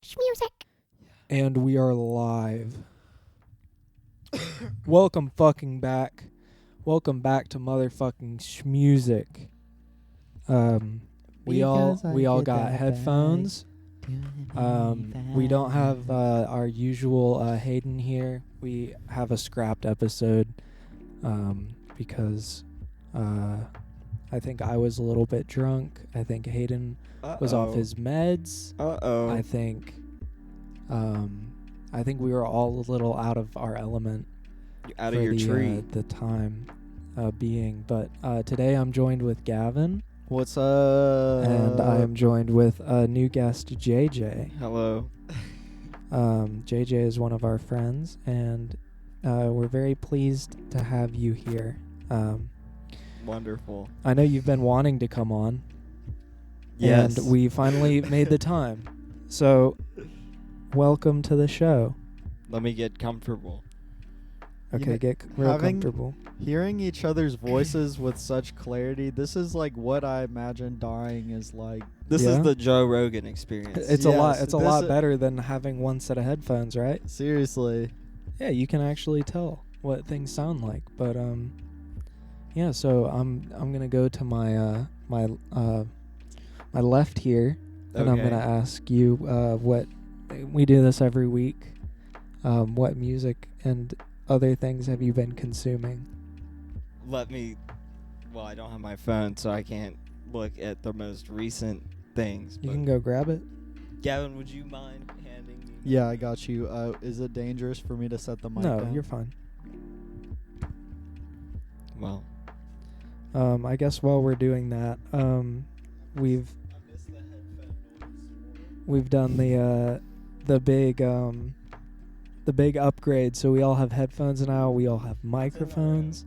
SCHMOOSIC. And we are live. Welcome fucking back. Welcome back to motherfucking SCHMOOSIC. We all got headphones. We don't have our usual Hayden here. We have a scrapped episode because I think I was a little bit drunk. I think Hayden was off his meds. I think we were all a little out of our element. You're out of your tree. The time being. But today I'm joined with Gavin. What's up? And I am joined with a new guest, JJ. Hello. JJ is one of our friends, and we're very pleased to have you here. Wonderful. I know you've been wanting to come on. Yes. And we finally made the time. So, welcome to the show. Let me get comfortable. Okay, get real comfortable. Hearing each other's voices with such clarity, this is like what I imagine dying is like. This is the Joe Rogan experience. It's a lot better than having one set of headphones, right? Seriously. Yeah, you can actually tell what things sound like. But yeah, so I'm gonna go to my my left here, and I'm gonna ask you what we do this every week. What music and other things have you been consuming? Well, I don't have my phone, so I can't look at the most recent things. You can go grab it. Gavin, would you mind handing me? Yeah, I got you. Is it dangerous for me to set the mic No, down? you're fine. Well. I guess while we're doing that, we've done the big upgrade. So we all have headphones now. We all have microphones.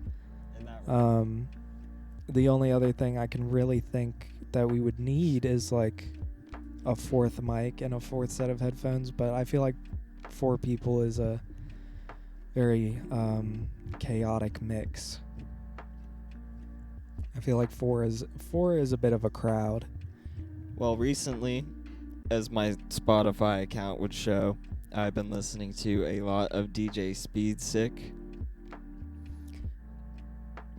The only other thing I can really think that we would need is like a fourth mic and a fourth set of headphones. But I feel like 4 people is a very chaotic mix. I feel like 4 is a bit of a crowd. Well, recently, as my Spotify account would show, I've been listening to a lot of DJ Speedsick.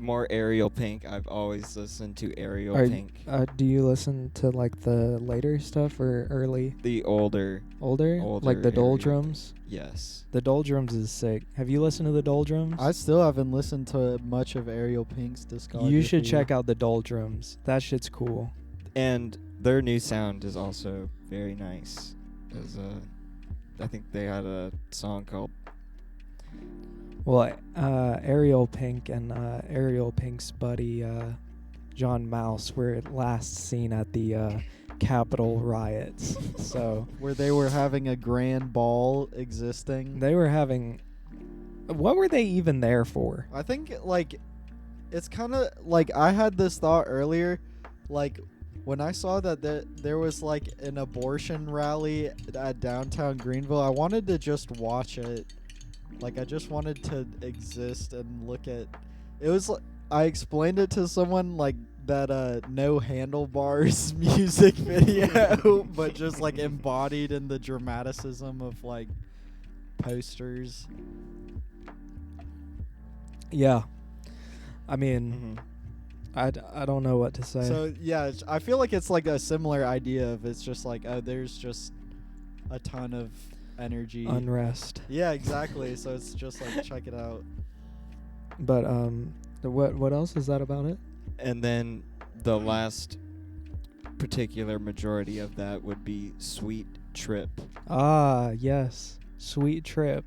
More Ariel Pink. I've always listened to Ariel Pink. Do you listen to like the later stuff or early? The older like the Doldrums? Yes. The Doldrums is sick. Have you listened to the Doldrums? I still haven't listened to much of Ariel Pink's discography. You should check out the Doldrums. That shit's cool. And their new sound is also very nice. I think they had a song called... Well, Ariel Pink and Ariel Pink's buddy John Mouse were last seen at the Capitol riots. So where they were having a grand ball existing. They were having... What were they even there for? I think, like, it's kind of like I had this thought earlier, like, when I saw that there was, like, an abortion rally at downtown Greenville, I wanted to just watch it. Like, I just wanted to exist and look at... It was... I explained it to someone, like, that No Handlebars music video, but just, like, embodied in the dramaticism of, like, posters. Yeah. I mean... I don't know what to say. So, yeah, I feel like it's, like, a similar idea of it's just, like, there's just a ton of... energy, unrest. Yeah, exactly. So it's just like check it out. But what else is that about it? And then the last particular majority of that would be Sweet Trip. Ah, yes. Sweet Trip.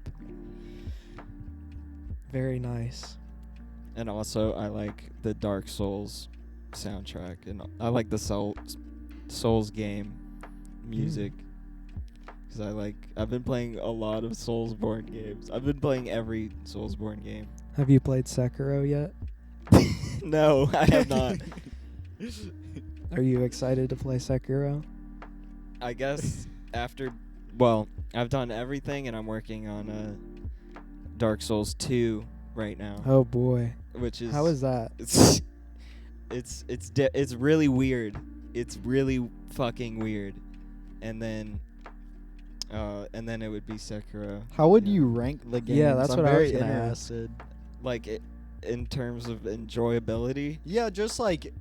Very nice. And also I like the Dark Souls soundtrack, and I like the Souls game music. Because I've been playing a lot of Soulsborne games. I've been playing every Soulsborne game. Have you played Sekiro yet? No, I have not. Are you excited to play Sekiro? I guess I've done everything, and I'm working on Dark Souls 2 right now. Oh boy. Which is... How is that? It's really weird. It's really fucking weird. And then And then it would be Sekiro. How would Yeah. you rank the games? Yeah, that's I'm what I was very gonna ask. interested. Like in terms of enjoyability. Yeah, just like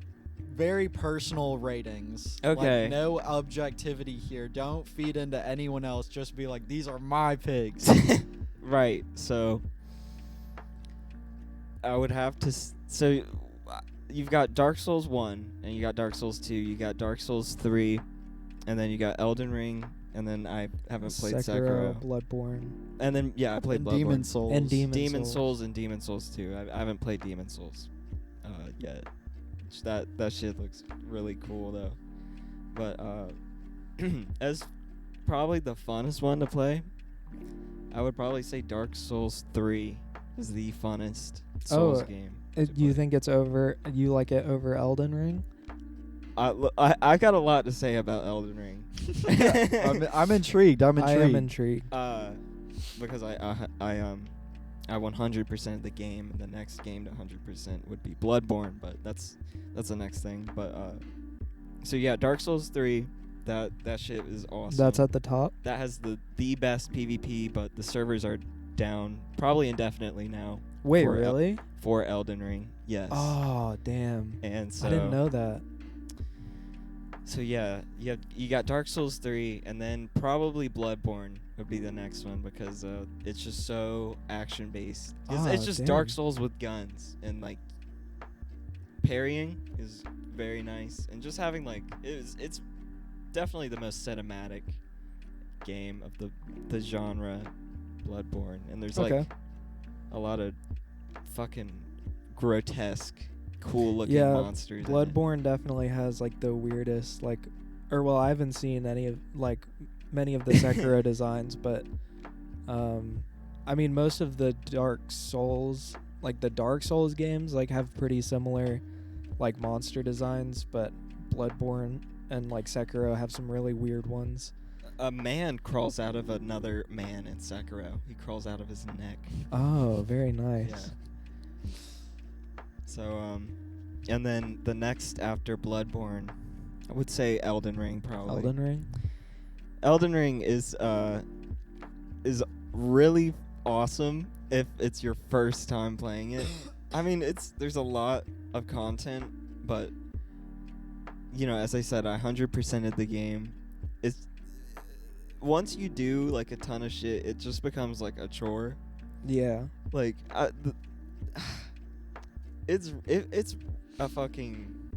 very personal ratings. Okay. Like, no objectivity here. Don't feed into anyone else. Just be like, these are my picks. Right. So I would have to. So you've got Dark Souls 1, and you got Dark Souls 2, you got Dark Souls 3, and then you got Elden Ring, and then I haven't played Sekiro. Bloodborne, And then yeah, I played And Bloodborne. Demon Souls. and Demon Demon Souls and Demon Souls 2. I haven't played Demon Souls yet. That shit looks really cool though. But as probably the funnest one to play, I would probably say Dark Souls 3 is the funnest Souls game. You think it's over? You like it over Elden Ring? I got a lot to say about Elden Ring. I'm intrigued. I'm I intrigued. am intrigued. Because I 100% the game, and the next game to 100% would be Bloodborne, but that's the next thing. But so yeah, Dark Souls 3, that shit is awesome. That's at the top. That has the best PvP, but the servers are down probably indefinitely now. Wait, for really? For Elden Ring, yes. Oh, damn. And so I didn't know that. So yeah, you got Dark Souls 3, and then probably Bloodborne would be the next one, because it's just so action based. It's just damn. Dark Souls with guns, and like parrying is very nice, and just having like it's definitely the most cinematic game of the genre, Bloodborne, and there's Okay. like a lot of fucking grotesque, cool looking Yeah, monsters. in it. Bloodborne definitely has like the weirdest I haven't seen any of many of the Sekiro designs, but I mean most of the Dark Souls games like have pretty similar like monster designs, but Bloodborne and like Sekiro have some really weird ones. A man crawls out of another man in Sekiro. He crawls out of his neck. Oh, very nice. Yeah. So, and then the next after Bloodborne, I would say Elden Ring probably. Elden Ring? Elden Ring is really awesome if it's your first time playing it. I mean, there's a lot of content, but you know, as I said, I 100%ed the game. It's once you do like a ton of shit, it just becomes like a chore. Yeah. Like it's a fucking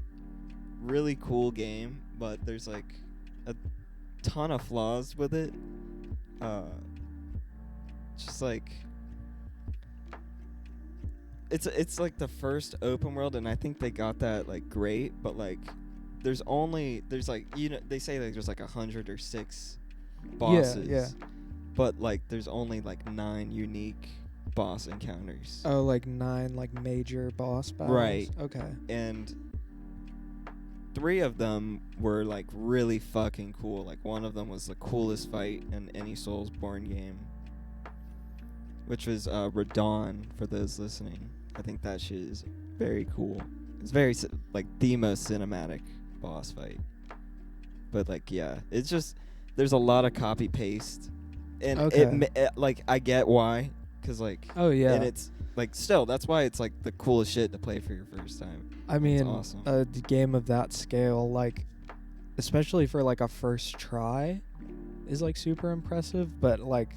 really cool game, but there's like a ton of flaws with it. Just like it's like the first open world, and I think they got that like great, but like there's like, you know, they say like there's like 106 bosses. Yeah. But like there's only like 9 unique boss encounters. Oh, like 9 like major boss battles. Right. Okay. And 3 of them were like really fucking cool. Like one of them was the coolest fight in any Soulsborne game, which was Radon, for those listening. I think that shit is very cool. It's very like the most cinematic boss fight. But like, yeah, it's just there's a lot of copy paste, and Okay. it like I get why, 'cause like Oh yeah. and it's like still that's why it's like the coolest shit to play for your first time. I mean, awesome. a game of that scale, like, especially for like a first try, is like super impressive. But like,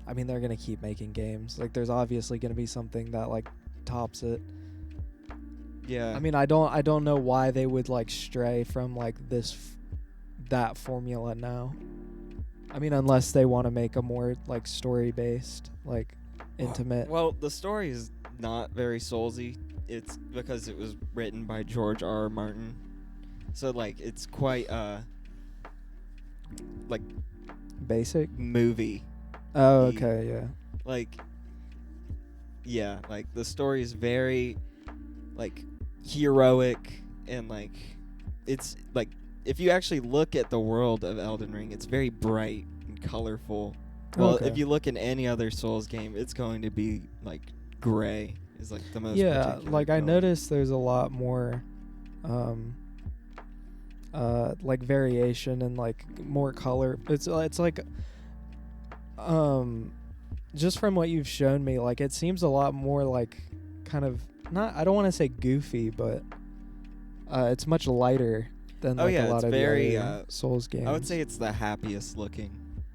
I mean, they're gonna keep making games. Like, there's obviously gonna be something that like tops it. Yeah. I mean, I don't know why they would like stray from like that formula now. I mean, unless they want to make a more like story based, like intimate. Well, the story is not very Soulsy. It's because it was written by George R. Martin. So like it's quite like Basic. movie. Oh, okay, yeah. Like yeah, like the story is very like heroic, and like it's like if you actually look at the world of Elden Ring, it's very bright and colorful. Well, Okay. if you look in any other Souls game, it's going to be like gray is like the most Yeah, particular like I color. noticed there's a lot more like variation and like more color. It's like just from what you've shown me, like it seems a lot more like kind of not. I don't want to say goofy, but it's much lighter than like a lot of very, the other Souls games. I would say it's the happiest looking.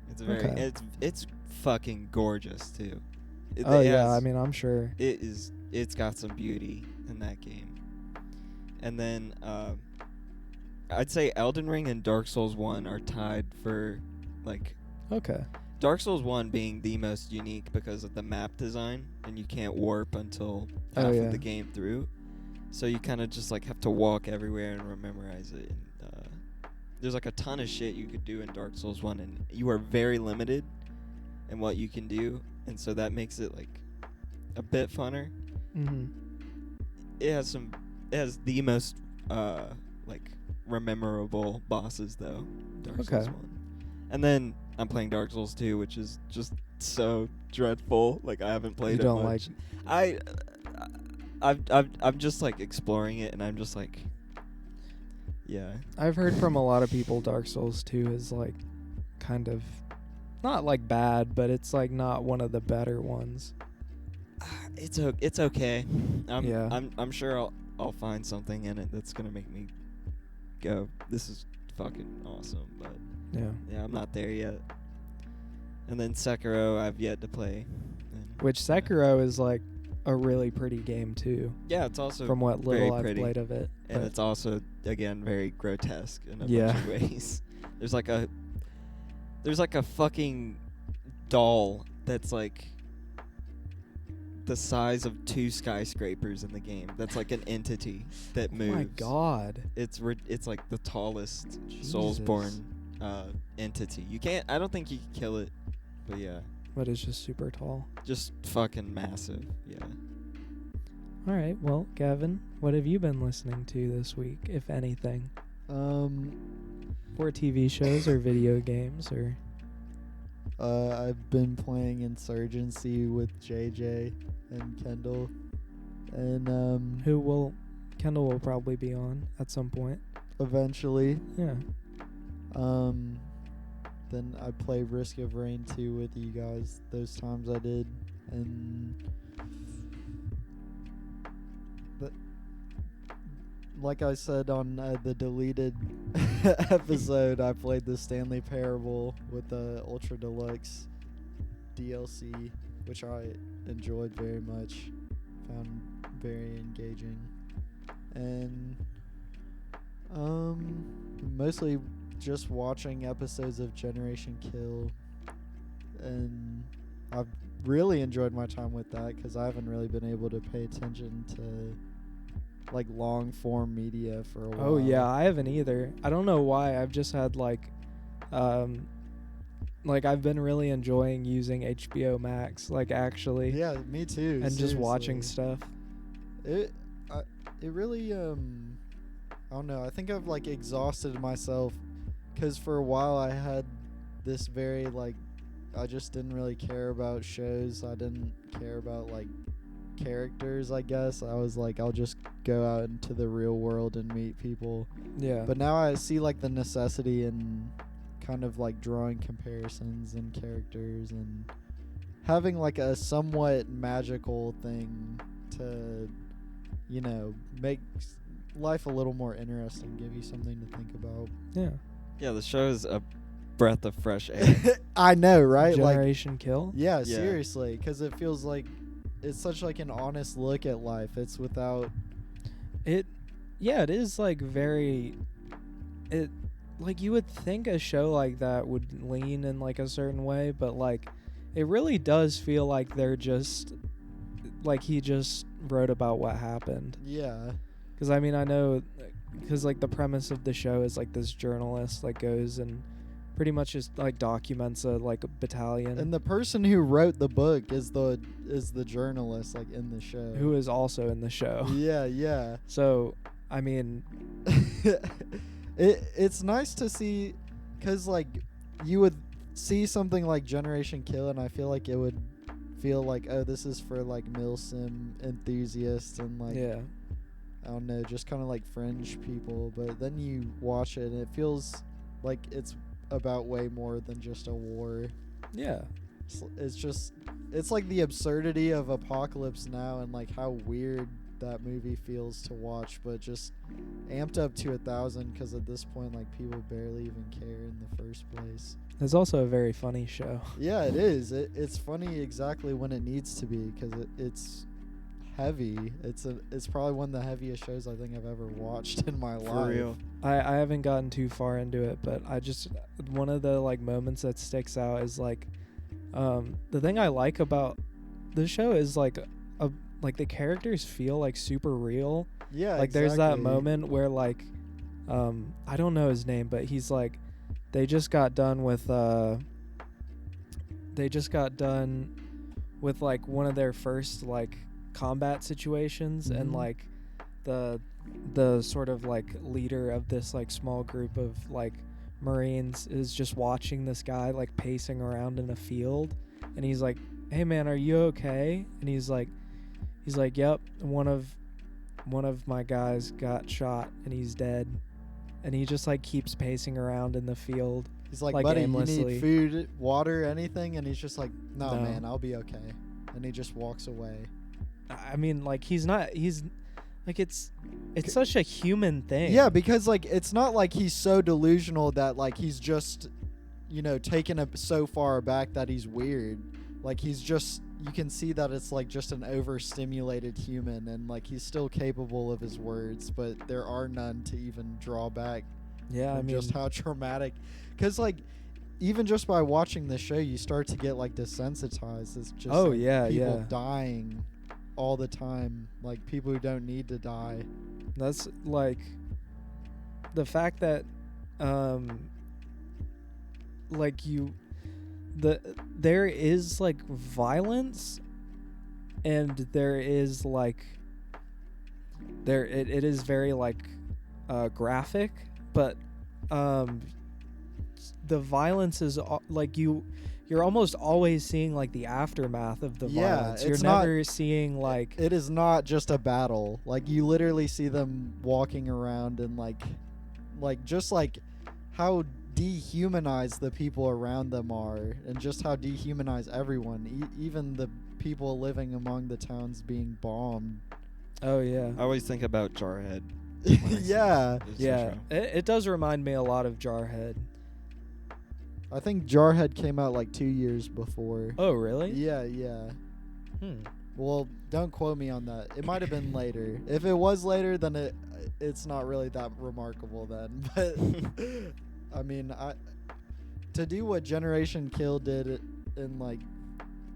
It's very Okay. it's fucking gorgeous too. I mean, I'm sure. It's got some beauty in that game. And then I'd say Elden Ring and Dark Souls 1 are tied for like Okay. Dark Souls 1 being the most unique because of the map design, and you can't warp until half of the game through. So you kind of just like have to walk everywhere and memorize it. And there's like a ton of shit you could do in Dark Souls 1, and you are very limited in what you can do, and so that makes it like a bit funner. Mm-hmm. It has the most like rememberable bosses though. Dark Souls 1. And then I'm playing Dark Souls 2, which is just so dreadful. Like I haven't played it much. I'm just like exploring it, and I'm just like, yeah. I've heard from a lot of people Dark Souls 2 is like kind of not like bad, but it's like not one of the better ones. It's okay. Yeah. I'm sure I'll find something in it that's gonna make me go, this is fucking awesome. But yeah, I'm not there yet. And then Sekiro, I've yet to play. Which Sekiro is like a really pretty game too. Yeah, it's also from what little I've pretty. played of it. And it's also again very grotesque in a bunch of ways. There's like a fucking doll that's like the size of 2 skyscrapers in the game. That's like an entity that moves. Oh my god. It's like the tallest Jesus. Soulsborne entity. I don't think you can kill it, but yeah. But it's just super tall. Just fucking massive, yeah. All right, well, Gavin, what have you been listening to this week, if anything? Or TV shows or video games or... I've been playing Insurgency with JJ and Kendall. And Kendall will probably be on at some point. Eventually. Yeah. Then I play Risk of Rain 2 with you guys. Those times I did. And like I said on the deleted episode, I played the Stanley Parable with the Ultra Deluxe DLC, which I enjoyed very much. Found very engaging. And mostly just watching episodes of Generation Kill, and I've really enjoyed my time with that because I haven't really been able to pay attention to like long form media for a while. Oh yeah, I haven't either. I don't know why. I've just had like I've been really enjoying using HBO Max, like actually. Yeah, me too. And just watching stuff. It really I don't know. I think I've like exhausted myself. Because for a while I had this very, like, I just didn't really care about shows. I didn't care about, like, characters, I guess. I was like, I'll just go out into the real world and meet people. Yeah. But now I see, like, the necessity in kind of, like, drawing comparisons and characters and having, like, a somewhat magical thing to, you know, make life a little more interesting, give you something to think about. Yeah. Yeah, the show is a breath of fresh air. I know, right? Generation Kill? Yeah, seriously, because it feels like it's such like an honest look at life. It's without... It is like very... Like you would think a show like that would lean in like a certain way, but like it really does feel like they're just... Like he just wrote about what happened. Yeah. Because I mean, I know... Because like the premise of the show is like this journalist like goes and pretty much just like documents a battalion, and the person who wrote the book is the journalist like in the show, who is also in the show. Yeah. So I mean, it's nice to see, because like you would see something like Generation Kill, and I feel like it would feel like, oh, this is for like milsim enthusiasts and like I don't know, just kind of like fringe people. But then you watch it and it feels like it's about way more than just a war. Yeah. It's like the absurdity of Apocalypse Now and like how weird that movie feels to watch, but just amped up to 1,000 because at this point, like, people barely even care in the first place. It's also a very funny show. Yeah, it is. It's funny exactly when it needs to be because it's heavy. It's probably one of the heaviest shows I think I've ever watched in my life. For real. I haven't gotten too far into it, but one of the like moments that sticks out is like the thing I like about the show is like the characters feel like super real. Yeah, like there's that exactly. moment where like I don't know his name, but he's like they just got done with like one of their first like combat situations, and like the sort of like leader of this like small group of like Marines is just watching this guy like pacing around in a field, and he's like, "Hey man, are you okay?" And he's like, "Yep, one of my guys got shot and he's dead." And he just like keeps pacing around in the field. He's like, like, buddy, aimlessly. you need food, water, anything? And he's just like, no, man, I'll be okay. And he just walks away. I mean, like, he's like, it's such a human thing. Yeah, because like it's not like he's so delusional that like he's just, taken it so far back that he's weird. Like he's just, you can see that it's like just an overstimulated human, and like he's still capable of his words, but there are none to even draw back. Yeah, I mean, just how traumatic, because like even just by watching the show, you start to get like desensitized. It's just people dying all the time, like people who don't need to die. That's like the fact that like there is like violence, and there is like it is very like graphic, but the violence is like you're almost always seeing like the aftermath of the violence. You're never seeing like it is not just a battle. Like you literally see them walking around and like just like how dehumanized the people around them are, and just how dehumanized everyone, even the people living among the towns being bombed. Oh yeah. I always think about Jarhead. Yeah. Yeah. It does remind me a lot of Jarhead. I think Jarhead came out like 2 years before. Oh really? Yeah. Well, don't quote me on that. It might have been later. If it was later, then it's not really that remarkable then. But I mean, to do what Generation Kill did in like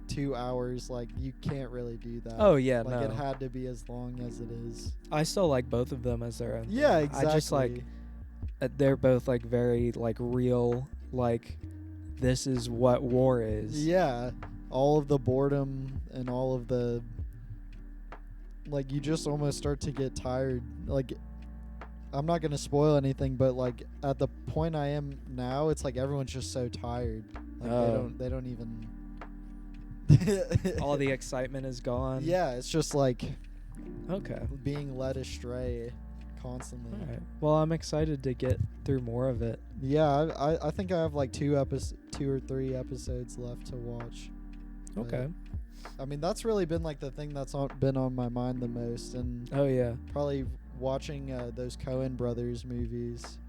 2 hours, like you can't really do that. Oh yeah, like no. it had to be as long as it is. I still like both of them as their own. Yeah, thing. exactly. I just like they're both like very like real, like this is what war is. Yeah, all of the boredom and all of the like you just almost start to get tired. Like I'm not gonna spoil anything, but like at the point I am now, it's like everyone's just so tired. Like they don't even all the excitement is gone. Yeah, it's just like being led astray constantly. All right. Well, I'm excited to get through more of it. Yeah, I think I have like 2 or 3 episodes left to watch. Okay. I mean, that's really been like the thing that's been on my mind the most, and probably watching those Coen brothers movies.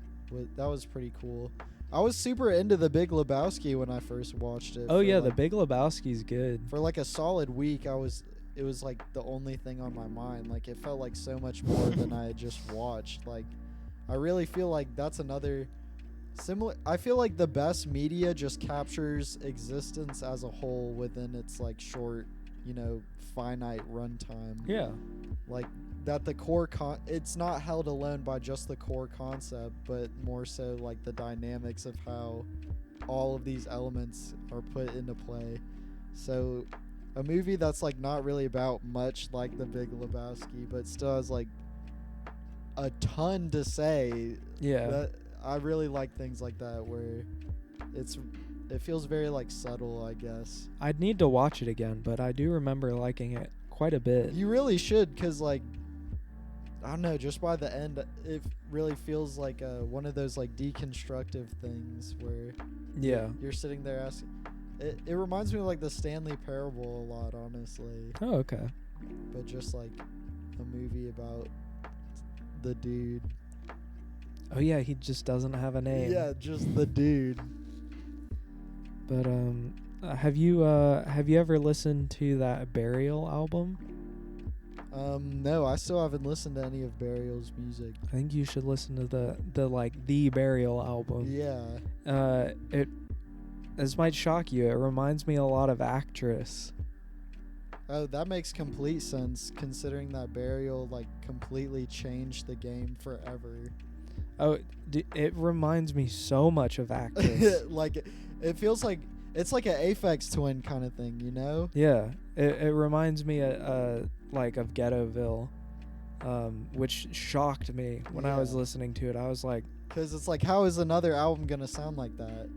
That was pretty cool. I was super into The Big Lebowski when I first watched it. Oh yeah, The Big Lebowski's good. For like a solid week, it was like the only thing on my mind. Like it felt like so much more than I had just watched. Like I really feel like that's another similar. I feel like the best media just captures existence as a whole within its like short, finite runtime. Yeah. Like that the core it's not held alone by just the core concept, but more so like the dynamics of how all of these elements are put into play. So a movie that's like not really about much like The Big Lebowski, but still has like a ton to say. Yeah. I really like things like that where it feels very like subtle, I guess. I'd need to watch it again, but I do remember liking it quite a bit. You really should, because like I don't know, just by the end it really feels like one of those like deconstructive things where you're sitting there asking, It reminds me of like the Stanley Parable a lot, honestly. Oh, okay. But just like a movie about the dude. Oh yeah, he just doesn't have a name. Yeah, just the dude. But have you ever listened to that Burial album? No, I still haven't listened to any of Burial's music. I think you should listen to the Burial album. Yeah. This might shock you. It reminds me a lot of Actress. Oh, that makes complete sense considering that Burial like completely changed the game forever. Oh, it reminds me so much of Actress. Like it feels like it's like an Aphex Twin kind of thing, you know? Yeah, it reminds me like of Ghettoville, which shocked me when I was listening to it. I was like, because it's like, how is another album gonna sound like that?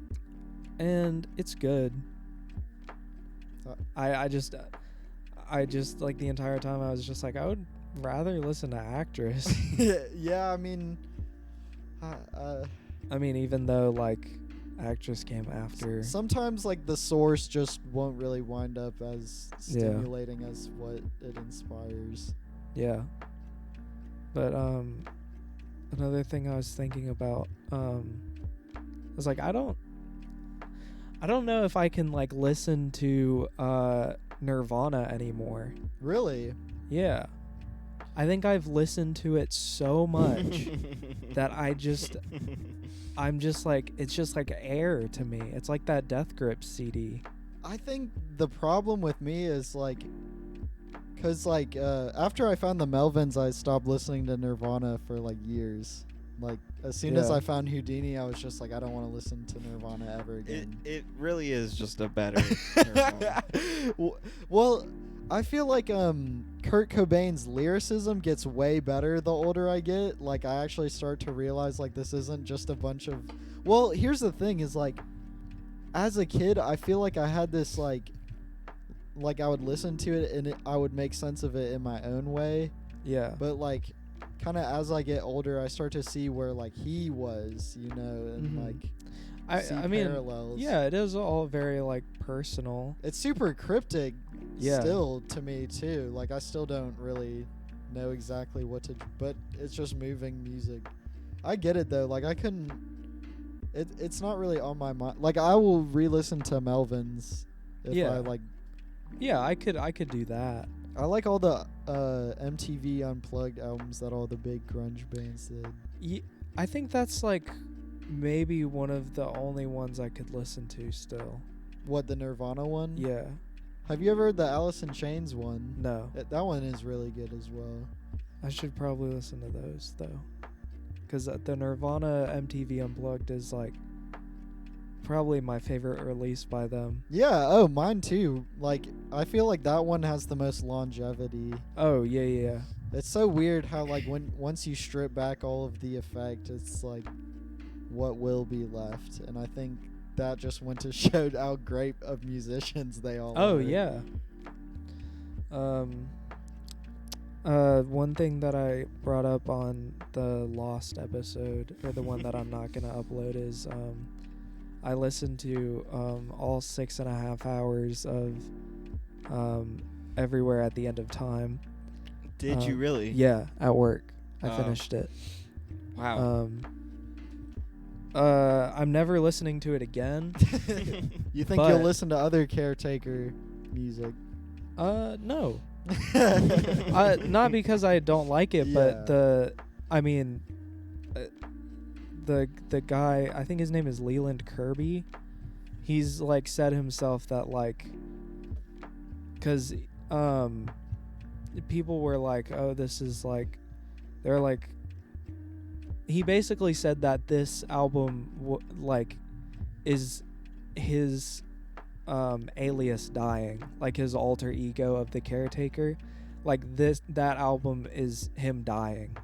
And it's good. I just like the entire time I was just like, I would rather listen to Actress. Yeah, I mean, even though like Actress came after. Sometimes like the source just won't really wind up as stimulating as what it inspires. Yeah. But another thing I was thinking about, I was like, I don't know if I can like listen to Nirvana anymore. Really? Yeah. I think I've listened to it so much that I'm just like, it's just like air to me. It's like that Death Grip CD. I think the problem with me is like, cause like after I found the Melvins, I stopped listening to Nirvana for like years. Like as soon as I found Houdini, I was just like, I don't want to listen to Nirvana ever again. It really is just a better Nirvana. Well, I feel like Kurt Cobain's lyricism gets way better the older I get. Like I actually start to realize like this isn't just a bunch of. Well, here's the thing: is like, as a kid, I feel like I had this like I would listen to it and I would make sense of it in my own way. Yeah. But like, kind of as I get older, I start to see where like he was, you know, and like. I mean, parallels. yeah, it is all very like personal. It's super cryptic. Yeah. Still to me too. Like I still don't really know exactly what to, but it's just moving music. I get it though. Like I couldn't. It's not really on my mind. Like I will re-listen to Melvins if I like. Yeah, I could do that. I like all the MTV Unplugged albums that all the big grunge bands did. I think that's like maybe one of the only ones I could listen to still. What, the Nirvana one? Yeah. Have you ever heard the Alice in Chains one? No. That one is really good as well. I should probably listen to those though, because the Nirvana MTV Unplugged is like probably my favorite release by them. Yeah. Oh, mine too. Like I feel like that one has the most longevity. Oh yeah. It's so weird how like once you strip back all of the effect, it's like what will be left, and I think that just went to show how great of musicians they all are. Oh yeah. One thing that I brought up on the Lost episode, or the one that I'm not gonna upload, is I listened to all 6.5 hours of Everywhere at the End of Time. Did you really? Yeah, at work. I finished it. Wow. I'm never listening to it again. You think you'll listen to other Caretaker music? No. Not because I don't like it, but the guy, I think his name is Leland Kirby. He's like said himself that like, cause people were like, oh, this is like, they're like, he basically said that this album is his alias dying, like his alter ego of the Caretaker. Like that album is him dying,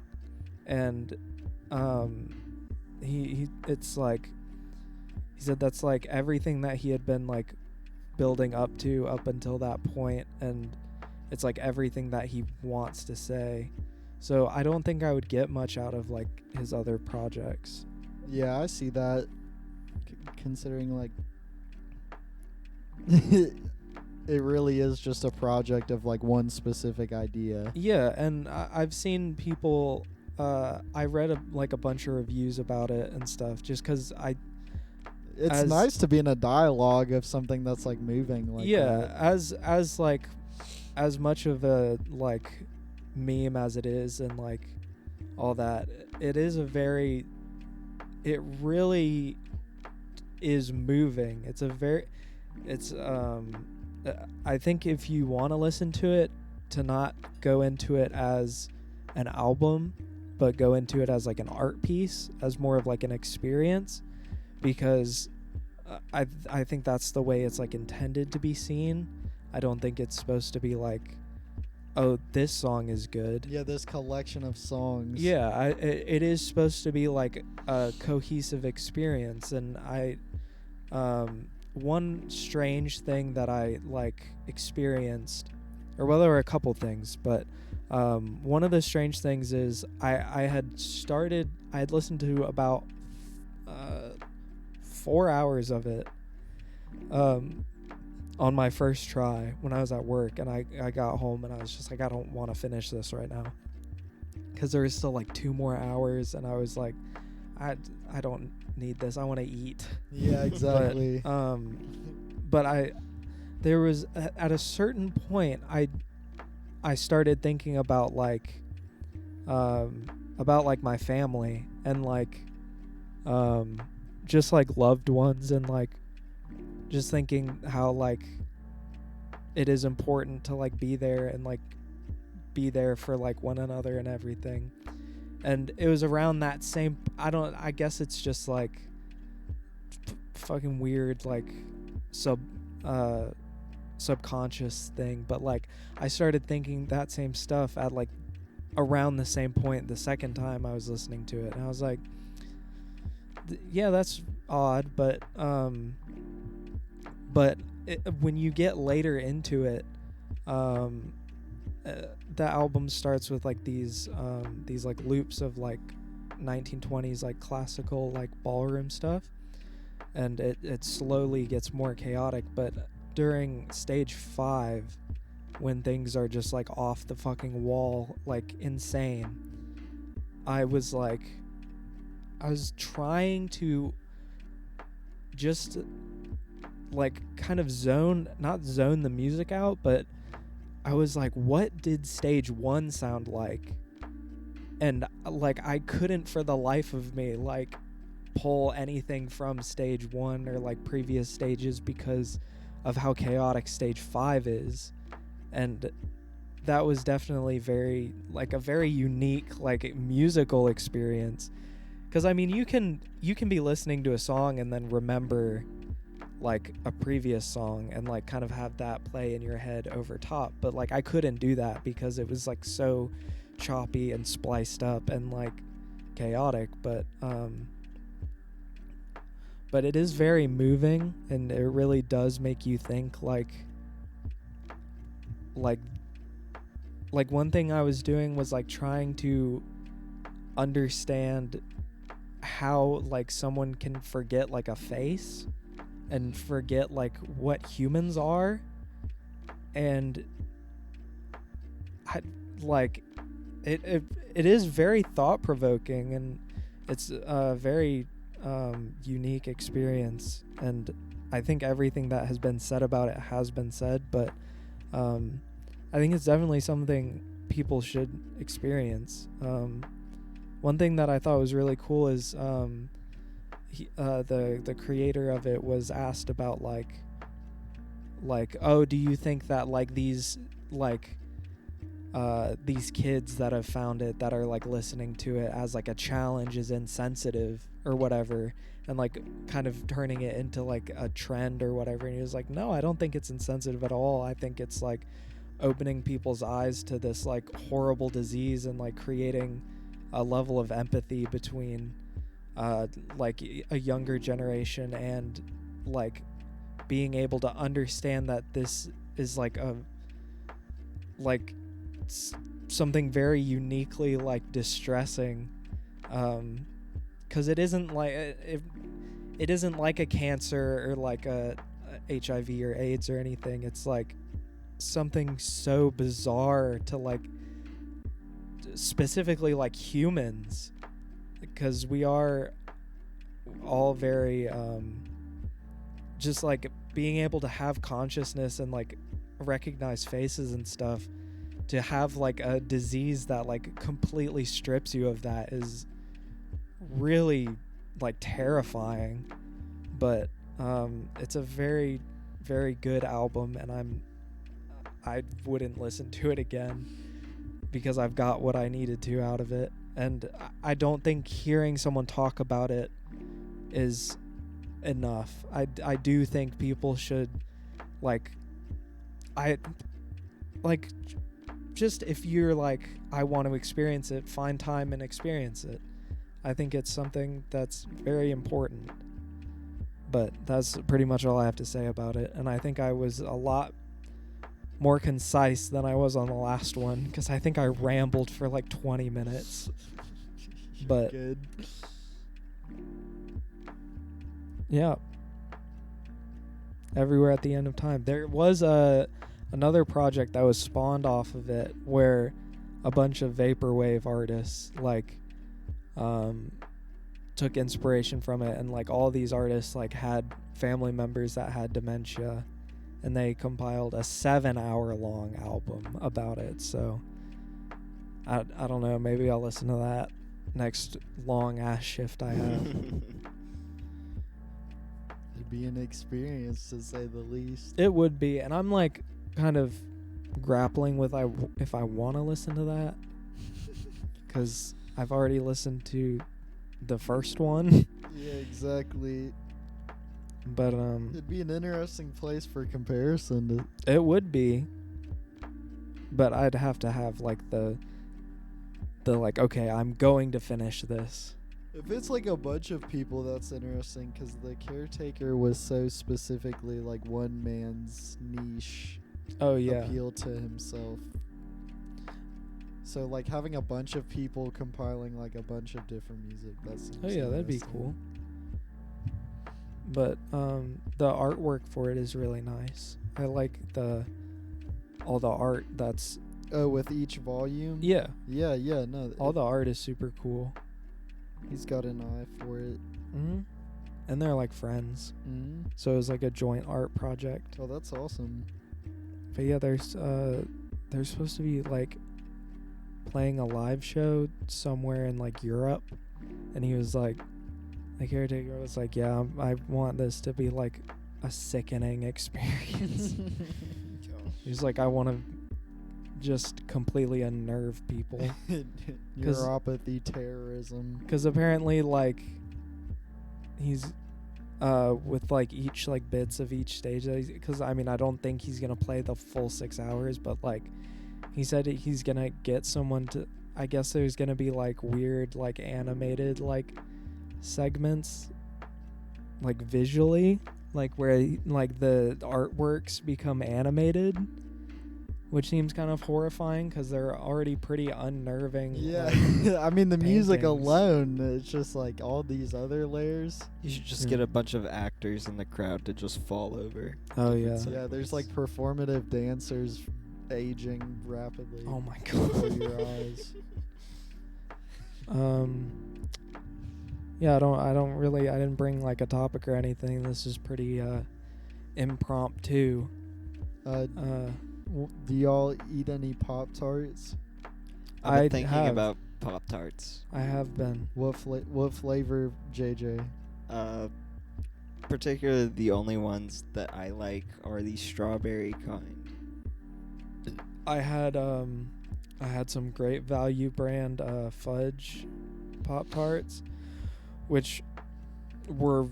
and it's like he said that's like everything that he had been like building up to up until that point, and it's like everything that he wants to say. So I don't think I would get much out of like his other projects. Yeah, I see that. Considering like it really is just a project of like one specific idea. Yeah, and I've seen people. I read a bunch of reviews about it and stuff, just because It's nice to be in a dialogue of something that's like moving like that. as like as much of a like meme as it is and like all that, it really is moving. I think if you want to listen to it, to not go into it as an album, but go into it as like an art piece, as more of like an experience, because I think that's the way it's like intended to be seen. I don't think it's supposed to be like, oh, this song is good. Yeah, this collection of songs. Yeah, it is supposed to be like a cohesive experience. And one strange thing that I like experienced, or well, there were a couple things, but one of the strange things is I had listened to about 4 hours of it on my first try when I was at work, and I got home and I was just like, I don't want to finish this right now, because there was still like 2 more hours, and I was like, I don't need this, I want to eat. Yeah, exactly. but there was at a certain point I started thinking about like my family and like just like loved ones, and like just thinking how like it is important to like be there and like be there for like one another and everything. And it was around that same, I guess it's just like fucking weird like subconscious thing, but like I started thinking that same stuff at like around the same point the second time I was listening to it, and I was like, yeah, that's odd, but when you get later into it, the album starts with like these like loops of like 1920s like classical like ballroom stuff, and it slowly gets more chaotic. But during stage 5, when things are just like off the fucking wall, like insane, I was trying to just like kind of not zone the music out, but I was like, what did stage 1 sound like? And like I couldn't for the life of me like pull anything from stage 1 or like previous stages because of how chaotic stage 5 is. And that was definitely a very unique like musical experience, because I mean you can be listening to a song and then remember like a previous song and like kind of have that play in your head over top, but like I couldn't do that because it was like so choppy and spliced up and like chaotic. But it is very moving, and it really does make you think like one thing I was doing was like trying to understand how like someone can forget like a face and forget like what humans are, and it is very thought-provoking, and it's a very unique experience, and I think everything that has been said about it has been said, but I think it's definitely something people should experience. One thing that I thought was really cool is the creator of it was asked about like oh, do you think that like these kids that have found it, that are like listening to it as like a challenge, is insensitive or whatever, and like kind of turning it into like a trend or whatever, and he was like, no, I don't think it's insensitive at all. I think it's like opening people's eyes to this like horrible disease and like creating a level of empathy between like a younger generation, and like being able to understand that this is like something very uniquely like distressing, because it isn't like it isn't like a cancer or like HIV or AIDS or anything. It's like something so bizarre to like specifically like humans, because we are all very just like being able to have consciousness and like recognize faces and stuff. To have like a disease that like completely strips you of that is really like terrifying. But it's a very, very good album, and I wouldn't listen to it again because I've got what I needed to out of it. And I don't think hearing someone talk about it is enough. I do think people should just if you're like, I want to experience it, find time and experience it. I think it's something that's very important. But that's pretty much all I have to say about it. And I think I was a lot more concise than I was on the last one, because I think I rambled for like 20 minutes. But good. Yeah. Everywhere at the End of Time. There was another project that was spawned off of it where a bunch of vaporwave artists like took inspiration from it, and like all these artists like had family members that had dementia, and they compiled a 7-hour-long album about it. So I don't know, maybe I'll listen to that next long ass shift I have. It'd be an experience, to say the least. It would be, and I'm like kind of grappling with if I want to listen to that, because I've already listened to the first one. Yeah, exactly. But it'd be an interesting place for comparison. It would be, but I'd have to have like the like, okay, I'm going to finish this. If it's like a bunch of people, that's interesting, because the Caretaker was so specifically like one man's niche. Oh yeah. Appeal to himself. So like having a bunch of people compiling like a bunch of different music, that seems that'd be cool. But the artwork for it is really nice. I like all the art that's with each volume. Yeah. No. All the art is super cool. He's got an eye for it. Mhm. And they're like friends. Mhm. So it was like a joint art project. Oh, that's awesome. But yeah, they're supposed to be like playing a live show somewhere in like Europe, and he was like, the Caretaker was like, yeah, I want this to be like a sickening experience. He's like, I want to just completely unnerve people. Neuropathy, terrorism. Because apparently, like, he's with like each like bits of each stage. Because I mean, I don't think he's gonna play the full 6 hours, but like, he said he's gonna get someone to. I guess there's gonna be like weird like animated like segments, like visually, like where like the artworks become animated, which seems kind of horrifying because they're already pretty unnerving. Yeah. Like, I mean, the music paintings. alone, it's just like all these other layers. You should just get a bunch of actors in the crowd to just fall over. Oh yeah. Yeah, there's like performative dancers aging rapidly. Oh my before god. your eyes. Yeah, I didn't bring like a topic or anything. This is pretty impromptu. Do y'all eat any Pop-Tarts? I've been I thinking have. about Pop-Tarts. I have been. What flavor, JJ? Particularly the only ones that I like are the strawberry kind. I had some Great Value brand fudge Pop-Tarts, which were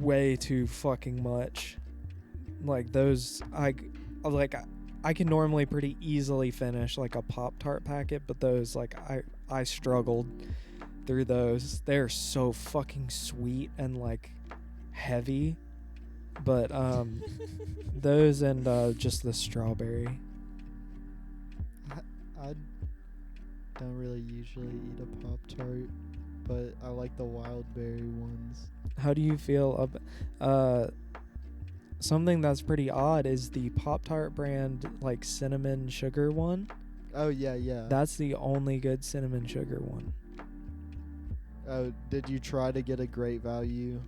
way too fucking much. Like those, I can normally pretty easily finish like a Pop-Tart packet, but those, like, I struggled through those. They're so fucking sweet and like heavy, but those and just the strawberry. I don't really usually eat a Pop-Tart, but I like the wild berry ones. How do you feel something that's pretty odd is the Pop-Tart brand, like, cinnamon sugar one. Oh, yeah. That's the only good cinnamon sugar one. Oh, did you try to get a Great Value?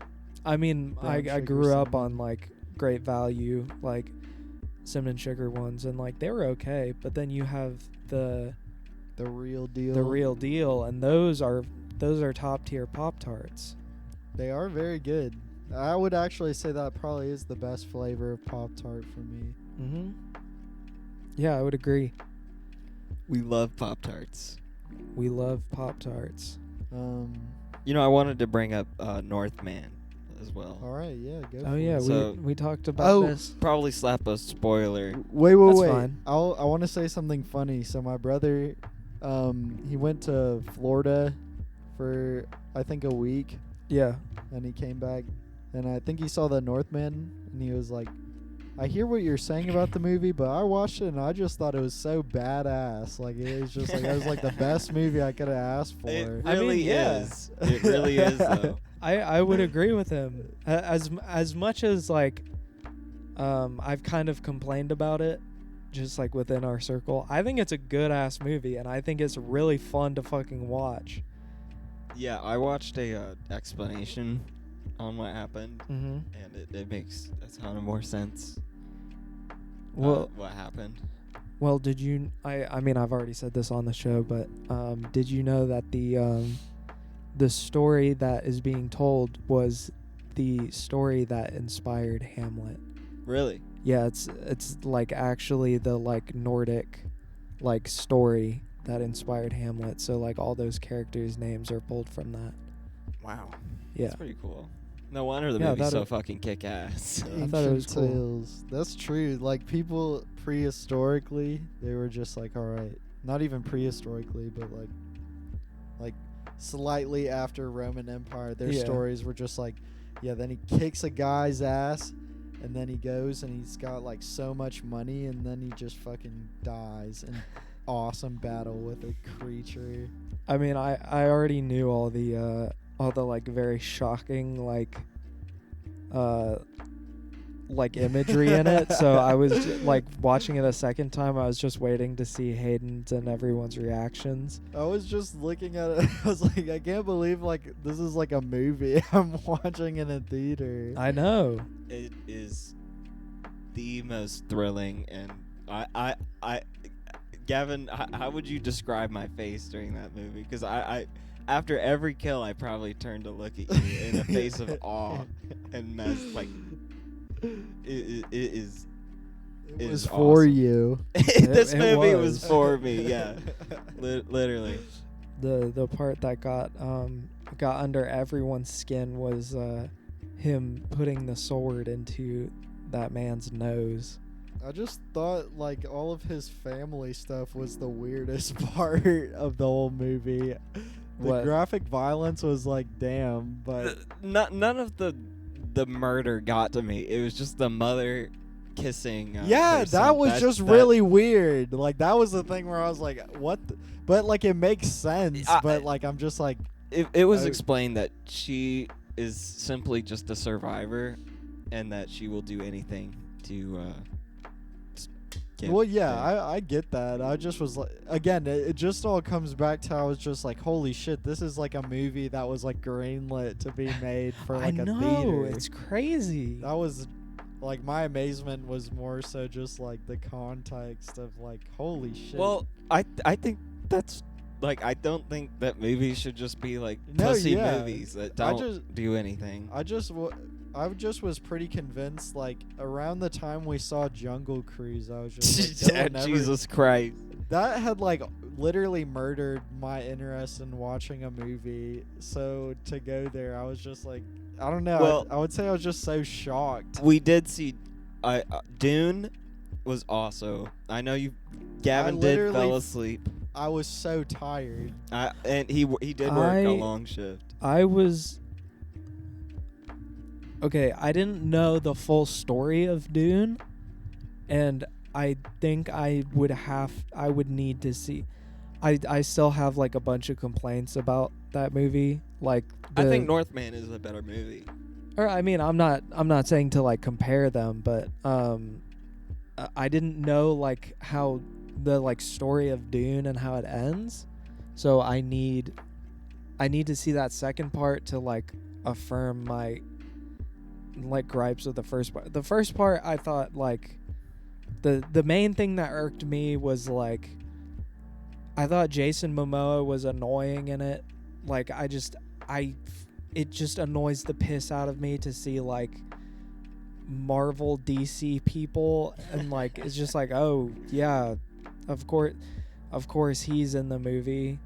I mean, I Brown sugar grew up cinnamon? on, like, Great Value, like, cinnamon sugar ones, and, like, they were okay. But then you have the real deal. real deal, and those are top-tier Pop-Tarts. They are very good. I would actually say that probably is the best flavor of Pop-Tart for me. Mm-hmm. Yeah, I would agree. We love Pop-Tarts. We love Pop-Tarts. You know, I wanted to bring up Northman as well. All right, yeah, go for Oh, it. yeah, So- we talked about this. Probably slap a spoiler. Wait. That's fine. I want to say something funny. So my brother, he went to Florida for I think a week, Yeah. and he came back, and I think he saw the Northman, and he was like, "I hear what you're saying about the movie, but I watched it and I just thought it was so badass. Like it was just like it was like the best movie I could have asked for." It I mean, really yeah. is. It really is, though. I would agree with him. As much as, like, I've kind of complained about it, just, like, within our circle, I think it's a good-ass movie, and I think it's really fun to fucking watch. Yeah, I watched a explanation on what happened, Mm-hmm. and it makes a ton of more sense. Well, What happened? well, did you? I mean, I've already said this on the show, but did you know that the story that is being told was the story that inspired Hamlet? Really? Yeah, it's like actually the, like, Nordic, like, story that inspired Hamlet. So, like, all those characters' names are pulled from that. Wow. Yeah. That's pretty cool. No wonder the Yeah, movie's so that- fucking kick-ass. I thought it was Ancient cool. tales. That's true. Like people prehistorically, they were just like, all right, not even prehistorically, but like slightly after Roman Empire, their Yeah. stories were just like, yeah. Then he kicks a guy's ass, and then he goes and he's got like so much money, and then he just fucking dies in awesome battle with a creature. I mean, I already knew all the like very shocking like imagery in it. So I was like watching it a second time. I was just waiting to see Hayden's and everyone's reactions. I was just looking at it. I was like, I can't believe like this is like a movie I'm watching in a theater. I know. It is the most thrilling, and I Gavin, how would you describe my face during that movie? Because I after every kill, I probably turned to look at you in a face of awe and like it is. It It was is for awesome. you. This It movie was was. for me. Yeah, literally. The part that got under everyone's skin was him putting the sword into that man's nose. I just thought like all of his family stuff was the weirdest part of the whole movie. The What? graphic violence was like, damn, but None of the murder got to me. It was just the mother kissing. yeah, her that son. was That- just that- really weird. Like that was the thing where I was like, what? But like it makes sense. But like I'm just like, It was I- explained that she is simply just a survivor, and that she will do anything to. Get well, yeah, there. I get that. I just was like, again, it just all comes back to I was just like, holy shit, this is like a movie that was like greenlit to be made for like I a know, theater. it's crazy. That was like my amazement was more so just like the context of like, holy shit. Well, I think that's like I don't think that movies should just be like No, pussy yeah. movies that I don't just- do anything. I just was pretty convinced like around the time we saw Jungle Cruise, I was just like, no one ever- Jesus Christ. that had like literally murdered my interest in watching a movie. So to go there, I was just like, I don't know. Well- I would say I was just so shocked. We did see Dune was also. I know you Gavin did literally fell asleep. I was so tired. And he did work a long shift. I was okay. I didn't know the full story of Dune, and I think I would need to see. I still have like a bunch of complaints about that movie. Like I think Northman is a better movie. Or I mean, I'm not saying to like compare them, but I didn't know like how the like story of Dune and how it ends. So I need to see that second part to like affirm my like gripes with the first part. The first part I thought like the main thing that irked me was like I thought Jason Momoa was annoying in it. Like it just annoys the piss out of me to see like Marvel DC people and like it's just like, oh yeah, of course he's in the movie.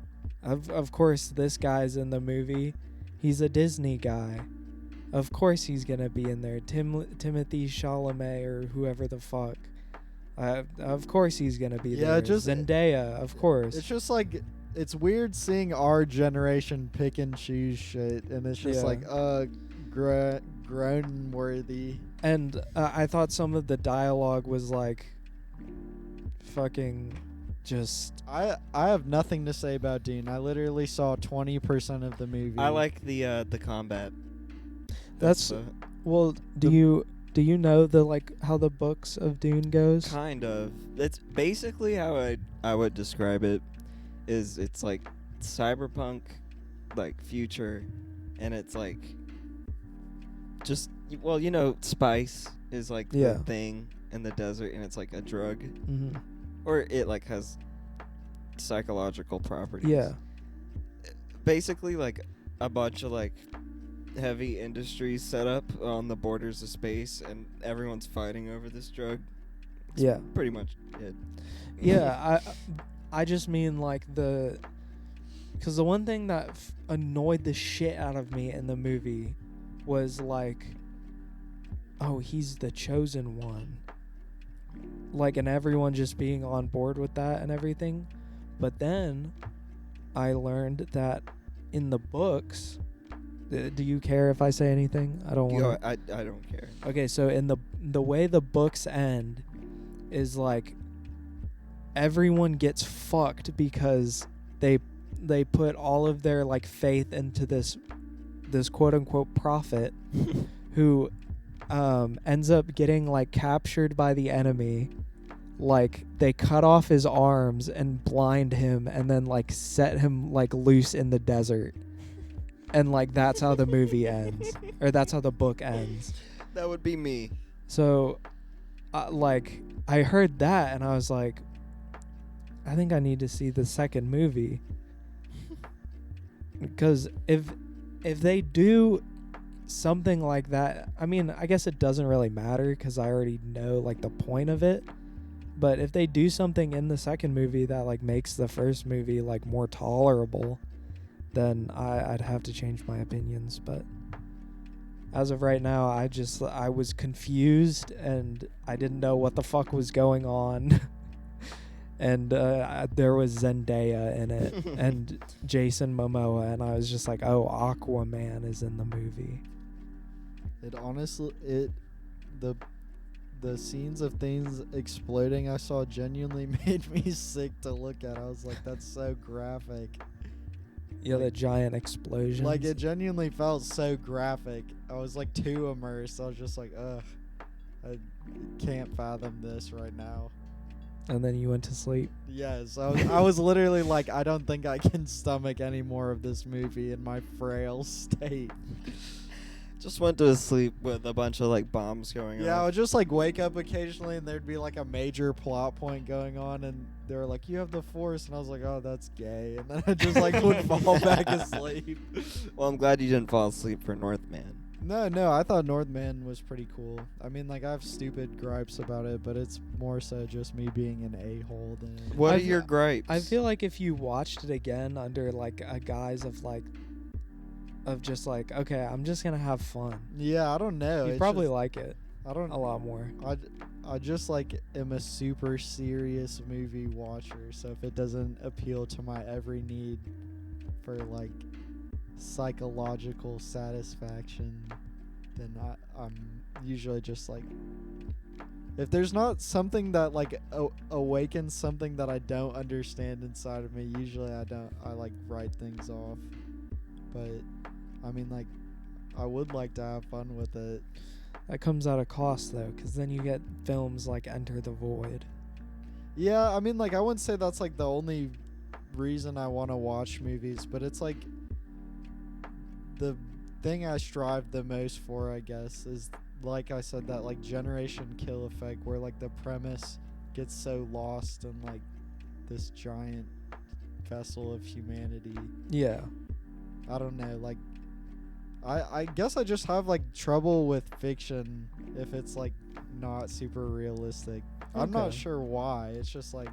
Of course this guy's in the movie. He's a Disney guy. Of course he's gonna be in there. Timothy Chalamet or whoever the fuck. Of course he's gonna be there. Just Zendaya, of course. It's just like it's weird seeing our generation pick and choose shit, and it's just like groan worthy. And I thought some of the dialogue was like fucking just. I have nothing to say about Dune. I literally saw 20% of the movie. I like the combat. That's well. Do you know the like how the books of Dune goes? Kind of. It's basically how I would describe it. Is it's like cyberpunk, like future, and it's like just spice is like the thing in the desert, and it's like a drug, or it like has psychological properties. Yeah. Basically, like a bunch of like heavy industries set up on the borders of space, and everyone's fighting over this drug. It's pretty much it. Yeah, I just mean like because the one thing that annoyed the shit out of me in the movie was like, oh, he's the chosen one. Like, and everyone just being on board with that and everything. But then I learned that in the books, do you care if I say anything? I don't want. I don't care. Okay, so in the way the books end is like everyone gets fucked because they put all of their like faith into this quote unquote prophet who ends up getting like captured by the enemy. Like they cut off his arms and blind him and then like set him like loose in the desert. And like that's how the movie ends, or that's how the book ends. That would be me. So like I heard that and I was like, I think I need to see the second movie. Because if they do something like that, I mean, I guess it doesn't really matter because I already know like the point of it. But if they do something in the second movie that like makes the first movie like more tolerable, then I'd have to change my opinions. But as of right now, I was confused and I didn't know what the fuck was going on. And there was Zendaya in it and Jason Momoa, and I was just like, oh, Aquaman is in the movie. It honestly, the scenes of things exploding I saw genuinely made me sick to look at. I was like, that's so graphic. Yeah, the giant explosions. Like, it genuinely felt so graphic. I was like too immersed. I was just like, ugh, I can't fathom this right now. And then you went to sleep. Yes, I was literally like, I don't think I can stomach any more of this movie in my frail state. Just went to sleep with a bunch of like bombs going on. Yeah, I would just like wake up occasionally and there'd be like a major plot point going on and they were like, you have the Force, and I was like, oh, that's gay, and then I just like would fall back asleep. Well, I'm glad you didn't fall asleep for Northman. No, I thought Northman was pretty cool. I mean, like, I have stupid gripes about it, but it's more so just me being an a-hole than... What are your gripes? I feel like if you watched it again under, like, a guise of, like... Of just, like, okay, I'm just gonna have fun. Yeah, I don't know. You'd probably like it. I don't... A lot more. I just, like, am a super serious movie watcher, so if it doesn't appeal to my every need for, like... psychological satisfaction, then I'm usually just like, if there's not something that like awakens something that I don't understand inside of me, usually I like write things off. But I mean, like, I would like to have fun with it. That comes at a cost though, because then you get films like Enter the Void. Yeah, I mean, like, I wouldn't say that's like the only reason I want to watch movies, but it's like the thing I strive the most for, I guess, is like I said, that like generation kill effect where like the premise gets so lost in like this giant vessel of humanity. Yeah. I don't know, like I guess I just have like trouble with fiction if it's like not super realistic. I'm not Okay. sure why. It's just like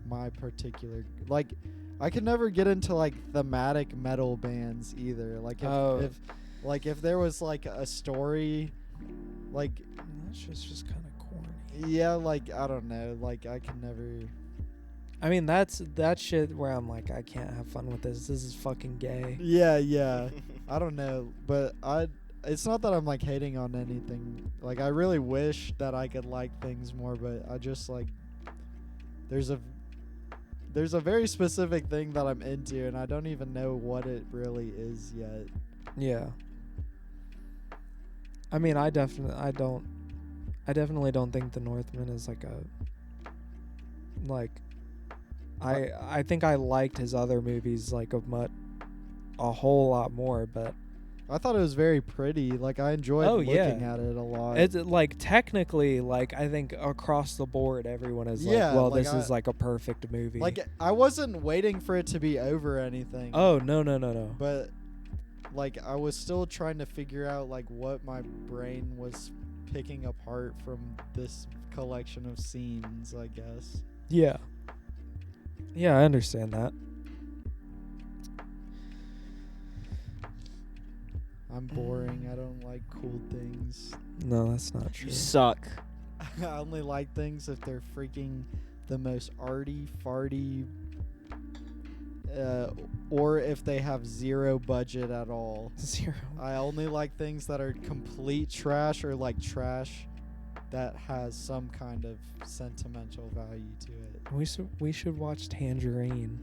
my particular, like, I could never get into like thematic metal bands either. Like if there was like a story, like, That's just kind of corny. yeah, like, I don't know, like I can never. I mean, that's that shit where I'm like, I can't have fun with this. This is fucking gay. Yeah. I don't know, but it's not that I'm like hating on anything. Like, I really wish that I could like things more, but I just like there's a very specific thing that I'm into, and I don't even know what it really is yet. Yeah. I mean, I definitely don't think The Northman is like I think I liked his other movies like a whole lot more, but I thought it was very pretty. Like, I enjoyed looking at it a lot. it's like technically, like, I think across the board everyone is Yeah, like, well, like this is like a perfect movie. like, I wasn't waiting for it to be over or anything. Oh, no. But like, I was still trying to figure out like what my brain was picking apart from this collection of scenes, I guess. Yeah. Yeah, I understand that. I'm boring. I don't like cool things. No, that's not true. You suck. I only like things if they're freaking the most arty, farty, or if they have zero budget at all. Zero. I only like things that are complete trash, or like trash that has some kind of sentimental value to it. We should watch Tangerine.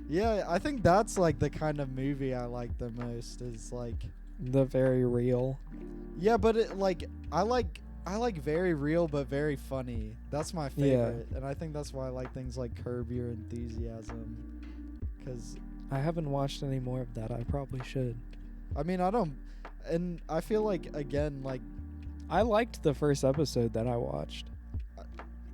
Yeah, I think that's like the kind of movie I like the most, is like, The very real. yeah, but it like I like very real but very funny. That's my favorite, and I think that's why I like things like Curb Your Enthusiasm. Because I haven't watched any more of that. I probably should. I mean, and I feel like, again, like, I liked the first episode that I watched.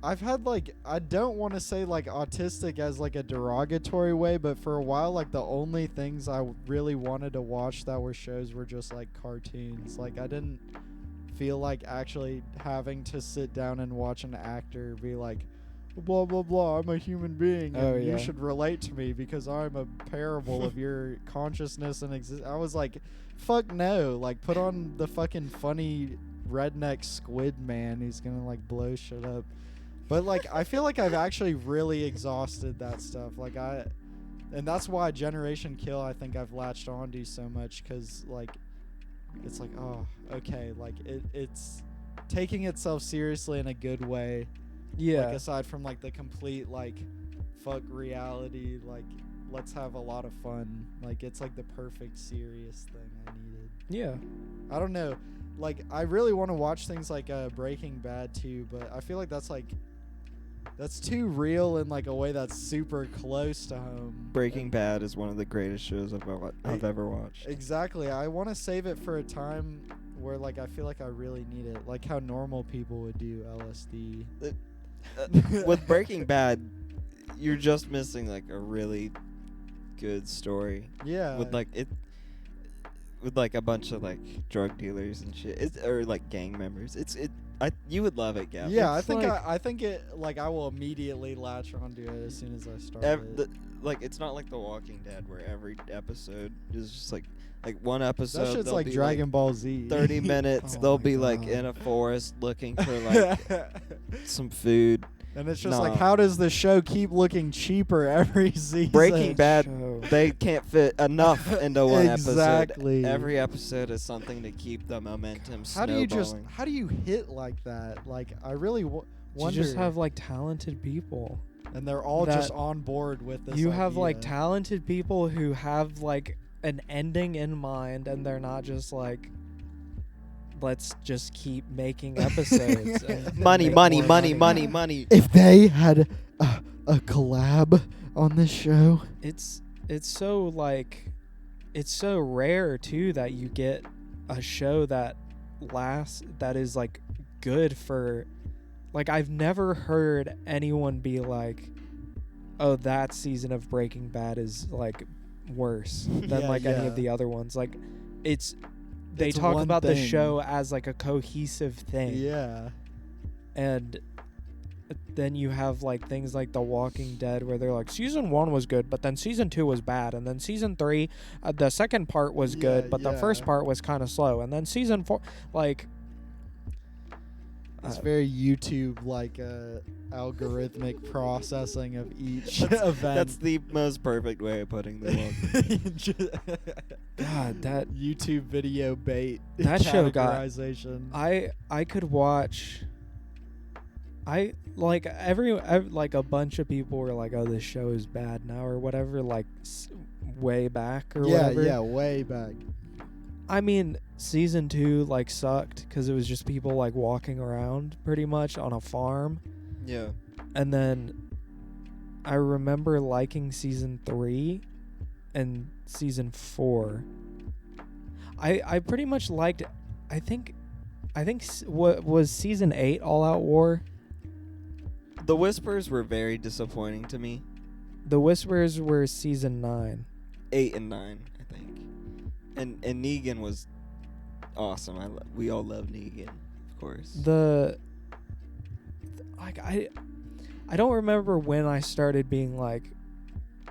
I've had like, I don't want to say like autistic as like a derogatory way, but for a while, like, the only things I really wanted to watch that were shows were just like cartoons. Like, I didn't feel like actually having to sit down and watch an actor be like, blah blah blah, I'm a human being, and you should relate to me because I'm a parable of your consciousness and I was like, fuck no. Like, put on the fucking funny redneck squid man who's gonna like blow shit up. But like, I feel like I've actually really exhausted that stuff. Like, and that's why Generation Kill, I think I've latched onto so much, because like, it's like, oh, okay, like it's taking itself seriously in a good way. Yeah. Like, aside from like the complete like fuck reality, like, let's have a lot of fun. Like, it's like the perfect serious thing I needed. Yeah. I don't know. Like, I really want to watch things like Breaking Bad too, but I feel like that's too real in like a way that's super close to home. Breaking Bad is one of the greatest shows I've ever watched. Exactly. I want to save it for a time where like I feel like I really need it, like how normal people would do LSD. With Breaking Bad, you're just missing like a really good story. Yeah. With like a bunch of like drug dealers and shit, or like gang members. You would love it, Gavin. Yeah, It's I think it, like, I will immediately latch onto it as soon as I start it. Like, it's not like The Walking Dead where every episode is just like one episode. That shit's they'll like be, Dragon Ball Z. 30 minutes. Oh They'll my be like God. in a forest looking for like some food. And it's just Nah. like, how does the show keep looking cheaper every season? Breaking Bad, Show. they can't fit enough into one Exactly. episode. Every episode is something to keep the momentum How do snowballing. you hit like that? Like, I really wonder. You just have like talented people. and they're all that just on board with this. You have like idea. talented people who have like an ending in mind, and they're not just like, let's just keep making episodes. And Money, make money, more money, money, money. If they had a collab on this show, It's so like, it's so rare too that you get a show that lasts, that is like good for, like, I've never heard anyone be like, oh, that season of Breaking Bad is like worse than like any of the other ones. Like, they It's talk one about the thing. show as like a cohesive thing. Yeah. And then you have like things like The Walking Dead, where they're like, season 1 was good, but then season 2 was bad, and then season 3, the second part was good, but the first part was kind of slow, and then season 4, like, It's very YouTube like algorithmic processing of each event. That's the most perfect way of putting the one. God, that YouTube video bait. That show got- categorization. I could watch. I like every like a bunch of people were like, oh, this show is bad now or whatever, like way back or whatever. Yeah, way back. I mean, season 2 like sucked because it was just people like walking around pretty much on a farm. Yeah. And then I remember liking season 3 and season 4. I pretty much liked. I think what was season 8 All Out War. The Whispers were very disappointing to me. The Whispers were season 9. 8 and 9, I think. And Negan was awesome. We all love Negan, of course. I don't remember when I started being like,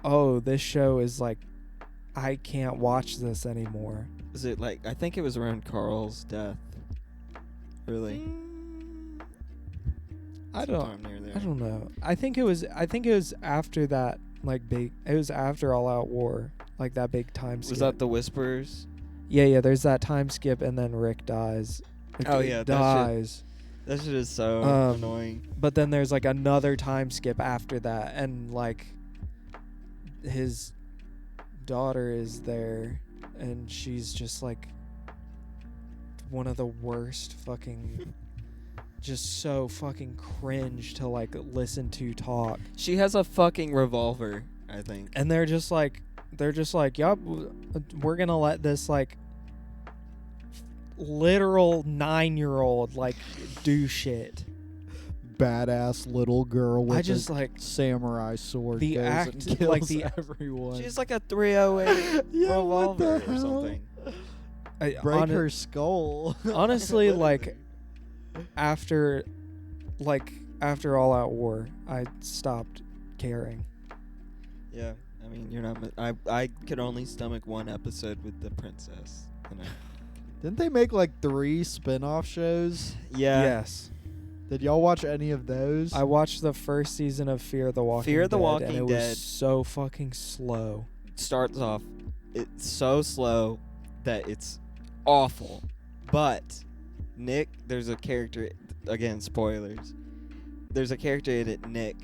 oh, this show is like, I can't watch this anymore. Was it like, I think it was around Carl's death. Really? I Sometime near there. don't know. I think it was after that, like, big, it was after All Out War, like that big time skip. Was that the Whispers? Yeah, there's that time skip and then Rick dies. Like, Oh, Rick yeah, dies. That shit is so annoying. But then there's like another time skip after that, and like his daughter is there, and she's just like one of the worst fucking, just so fucking cringe to like listen to talk. She has a fucking revolver, I think. And they're just like, yup, we're gonna let this like literal 9-year-old like do shit. Badass little girl with I just a like samurai sword the goes act, and kills like the everyone. She's like a 308 Yeah, what revolver the or hell? something. Break her skull. Honestly, like after All Out War, I stopped caring. Yeah, I mean, you're not. I could only stomach one episode with the princess. Didn't they make like 3 spin-off shows? Yeah. Yes. Did y'all watch any of those? I watched the first season of Fear the Walking Dead. Fear the Walking and it Dead. was so fucking slow. Starts off, it's so slow that it's awful. But Nick, there's a character, again, spoilers. There's a character in it, Nick,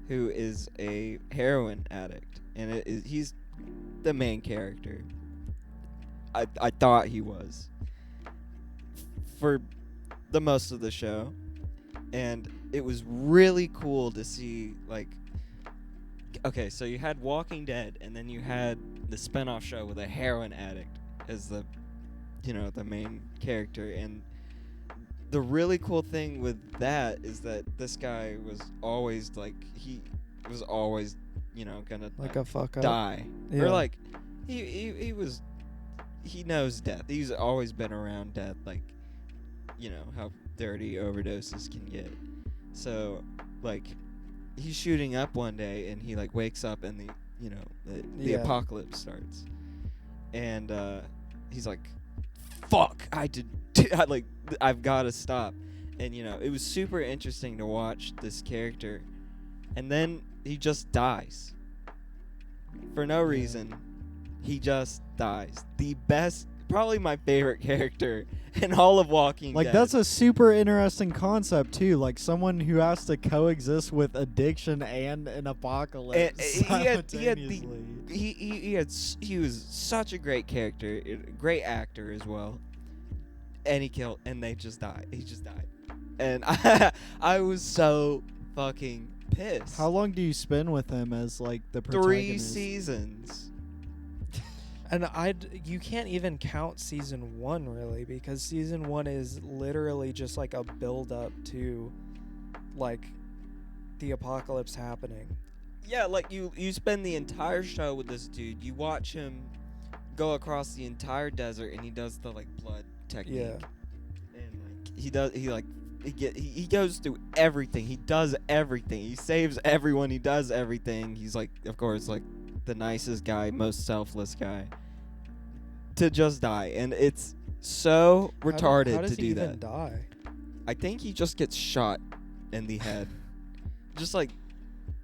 who is a heroin addict, and he's the main character. I thought he was for the most of the show, and it was really cool to see, like, okay, so you had Walking Dead, and then you had the spinoff show with a heroin addict as the main character, and the really cool thing with that is that this guy was always like, he was always, gonna Like a fuck up. die. Yeah. Or like he knows death. He's always been around death, like, how dirty overdoses can get. So like, he's shooting up one day and he like wakes up and the Yeah. apocalypse starts. And he's like, fuck, I've got to stop. And it was super interesting to watch this character, and then he just dies for no reason. He just dies. The best, probably my favorite character in all of Walking Like, Dead. that's a super interesting concept too. Like, someone who has to coexist with addiction and an apocalypse he had the simultaneously. he was such a great character, great actor as well, and they just died. He just died, and I was so fucking pissed. How long do you spend with him as like the 3 protagonist? seasons. And you can't even count season 1 really, because season 1 is literally just like a build up to like the apocalypse happening. Yeah, like you spend the entire show with this dude. You watch him go across the entire desert, and he does the like blood technique. Yeah. And like he goes through everything. He does everything. He saves everyone. He does everything. He's like, of course, like the nicest guy, most selfless guy. To just die, and it's so retarded how does to do he that. even die? I think he just gets shot in the head, just like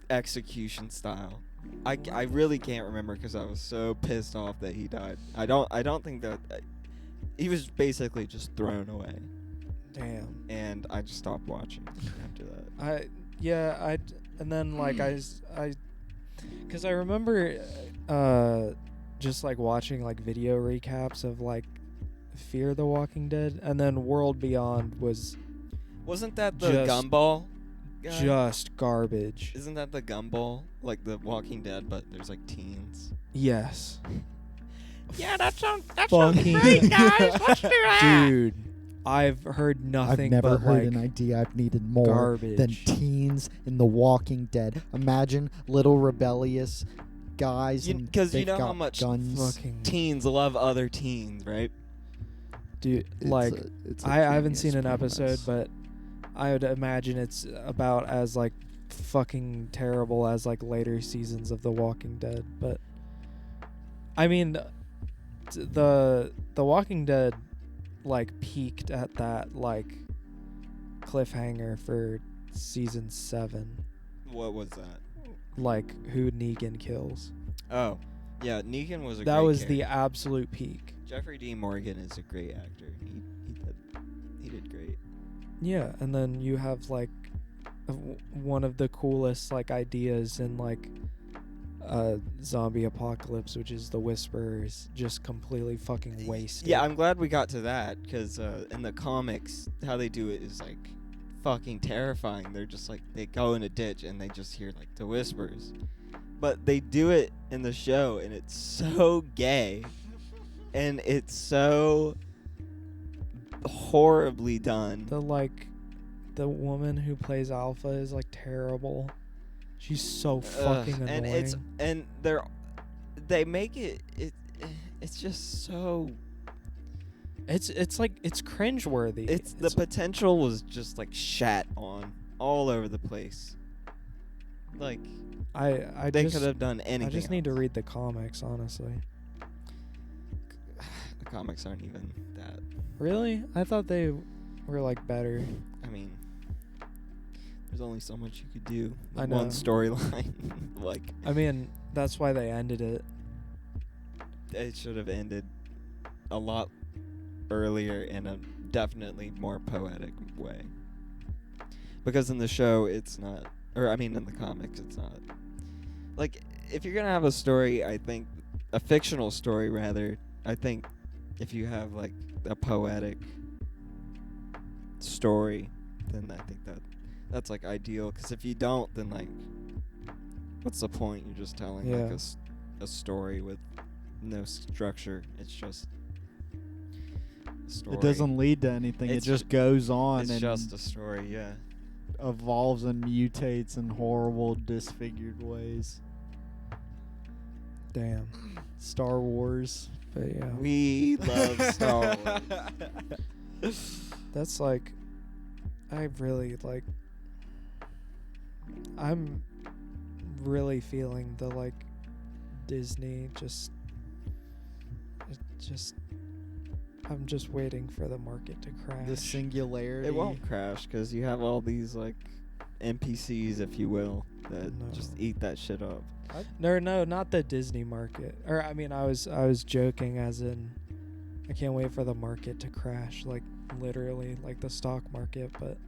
execution style. I really can't remember because I was so pissed off that he died. I don't think that he was basically just thrown away. Damn. And I just stopped watching after that. And then like because I remember just like watching like video recaps of like Fear the Walking Dead, and then World Beyond Wasn't that the just- gumball guy? just garbage. Isn't that the gumball, like the Walking Dead, but there's like teens? Yes. Yeah, that sounds Fucking great, guys. Let's do that. Dude, I've heard nothing I've never but heard like an idea I've needed more garbage. than teens in The Walking Dead. Imagine little rebellious guys and Because you they've know got how much guns. fucking teens love other teens, right? dude, like I haven't seen an episode, but I would imagine it's about as like fucking terrible as like later seasons of The Walking Dead. But I mean, the Walking Dead like peaked at that like cliffhanger for season 7, What was that? like who Negan kills. Oh, yeah, Negan was a That great was character. the absolute peak. Jeffrey Dean Morgan is a great actor. He did great. Yeah, and then you have like one of the coolest like ideas in like zombie apocalypse, which is the Whisperers, just completely fucking wasted. Yeah, I'm glad we got to that because in the comics, how they do it is like fucking terrifying. They're just like they go in a ditch and they just hear like the whispers, but they do it in the show and it's so gay, and it's so horribly done. The woman who plays Alpha is like terrible. She's so fucking annoying. And they make it's just so It's like it's cringeworthy. it's the potential was just like shat on all over the place. Like I they just could have done anything. I just need to else. read the comics, honestly. The comics aren't even that. Really? I thought they were like better. I mean, there's only so much you could do with I know. one storyline. Like I mean, that's why they ended it. it should have ended a lot earlier in a definitely more poetic way. Because in the show it's not, or I mean in the comics it's not. Like if you're gonna have a story, I think a fictional story rather, I think if you have like a poetic story, then I think that's like ideal. Because if you don't, then like, what's the point? You're just telling like a story with no structure. It's just a story. It doesn't lead to anything. It's it just goes on It's and just a story, yeah. evolves and mutates in horrible, disfigured ways. Damn. Star Wars. But yeah. We love Star Wars. That's like, I really like, I'm really feeling the like Disney I'm just waiting for the market to crash. The singularity. It won't crash because you have all these like NPCs, if you will, that No. just eat that shit up. No, not the Disney market. Or I mean, I was joking, as in, I can't wait for the market to crash, like literally, like the stock market. But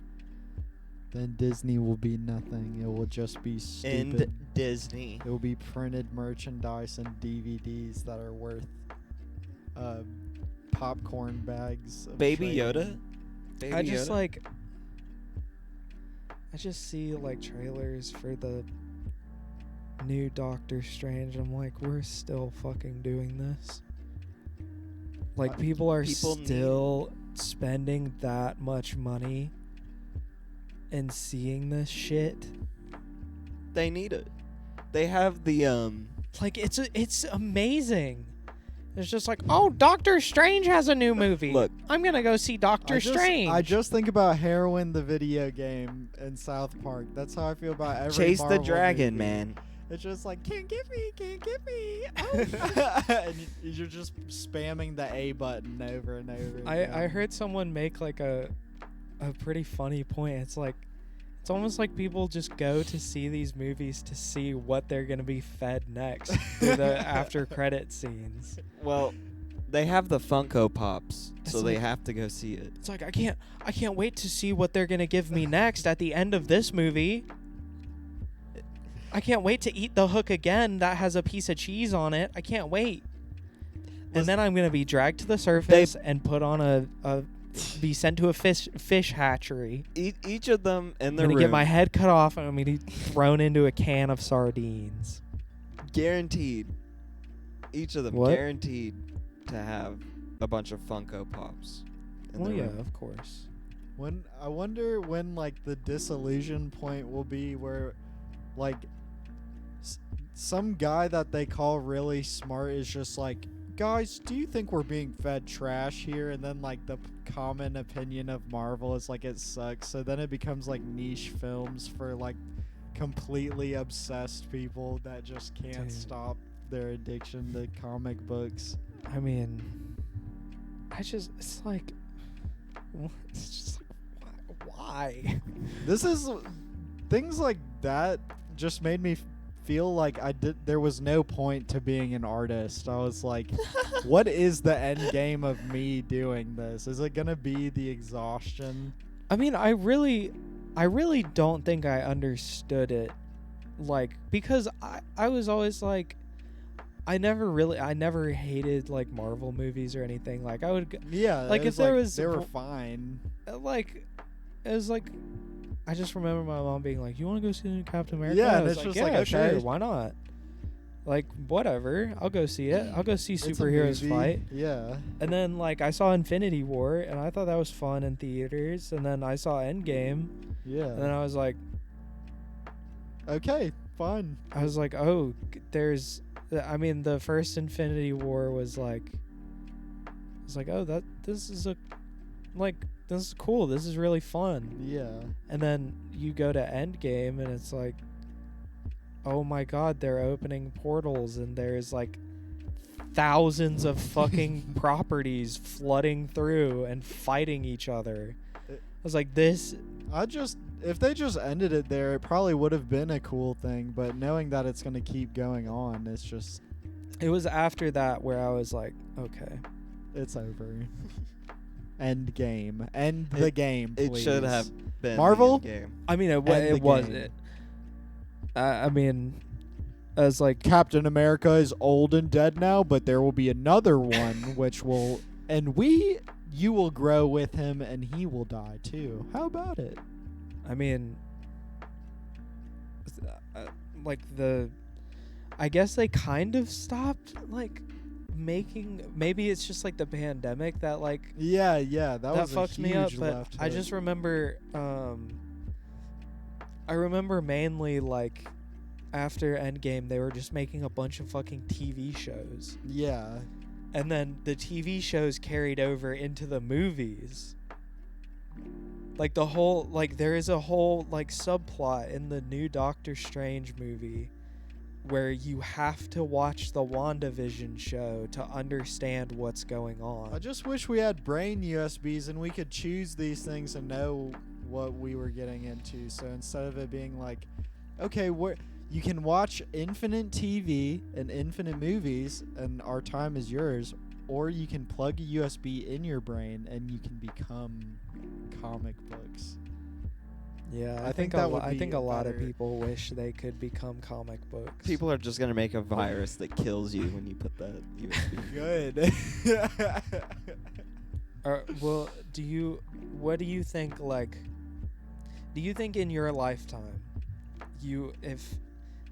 then Disney will be nothing. It will just be stupid. And Disney. It will be printed merchandise and DVDs that are worth popcorn bags. Of Baby trading. Yoda? Baby I just Yoda? I just see like trailers for the new Doctor Strange. I'm like, we're still fucking doing this. Like people are People still spending that much money and seeing this shit. They need it. They have the Like it's amazing. It's just like, oh, Doctor Strange has a new movie. Look, I'm gonna go see Doctor Strange. I just think about Heroin the video game in South Park. That's how I feel about every Chase the Marvel Dragon, movie. man. It's just like, can't get me. Oh. And you're just spamming the A button over and over. I again. heard someone make like a pretty funny point. It's like it's almost like people just go to see these movies to see what they're gonna be fed next through the after credit scenes. Well, they have the Funko Pops, It's so they like- have to go see it. It's like I can't wait to see what they're gonna give me next at the end of this movie. I can't wait to eat the hook again that has a piece of cheese on it. I can't wait. And then I'm gonna be dragged to the surface and put on be sent to a fish hatchery. Each of them in I'm the gonna room, get my head cut off and I'm gonna be thrown into a can of sardines. guaranteed. Each of them What? guaranteed to have a bunch of Funko Pops. in Well, the yeah, room. of course. When I wonder when like the disillusion point will be where like some guy that they call really smart is just like, guys, do you think we're being fed trash here? And then like the common opinion of Marvel is like it sucks. So then it becomes like niche films for like completely obsessed people that just can't Dude. stop their addiction to comic books. I mean, it's like, it's just like, why? This is things like that just made me feel like there was no point to being an artist. I was like, what is the end game of me doing this? Is it gonna be the exhaustion? I mean, I really don't think I understood it, like, because I was always like, I never hated like Marvel movies or anything. Like I would Yeah, Like, it if there like was they were w- fine. like, it was like, I just remember my mom being like, "You want to go see the new Captain America?" Yeah, I and was it's like, just like, "Yeah, okay. sure, why not?" Like, whatever, I'll go see it. I'll go see It's a superheroes movie. fight. Yeah. And then like I saw Infinity War, and I thought that was fun in theaters. And then I saw Endgame, Yeah. and then I was like, Okay, fine. oh, there's. I mean, the first Infinity War was like, it's like, oh, this is cool. This is really fun. Yeah. And then you go to Endgame, and it's like, oh my God, they're opening portals, and there's like thousands of fucking properties flooding through and fighting each other. I was like, this. If they just ended it there, it probably would have been a cool thing, but knowing that it's going to keep going on, it's just, It was after that where I was like, okay. it's over. End game. End the game, It please. should have been Marvel? the end game. I mean, End the it wasn't. game. I mean, I was like, Captain America is old and dead now, but there will be another one which will, you will grow with him and he will die too. How about it? I mean, like I guess they kind of stopped like making. Maybe it's just like the pandemic that like Yeah, that was fucked a me up. huge But left I hook. just remember, I remember mainly like after Endgame, they were just making a bunch of fucking TV shows. Yeah. And then the TV shows carried over into the movies. Like the whole, like there is a whole like subplot in the new Doctor Strange movie where you have to watch the WandaVision show to understand what's going on. I just wish we had brain USBs and we could choose these things and know what we were getting into. So instead of it being like, okay, you can watch infinite TV and infinite movies and our time is yours, or you can plug a USB in your brain and you can become comic books. Yeah, I think that would I be think a lot of better. people wish they could become comic books. People are just gonna make a virus that kills you when you put that USB. Good. Well, what do you think, like, do you think in your lifetime, if,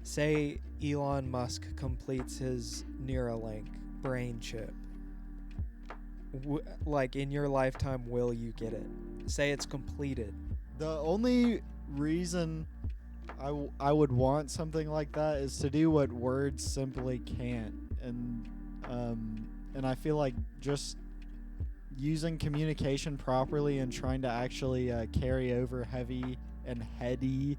say, Elon Musk completes his Neuralink brain chip, like, in your lifetime, will you get it? Say it's completed. The only reason I would want something like that is to do what words simply can't, and I feel like just using communication properly and trying to actually carry over heavy and heady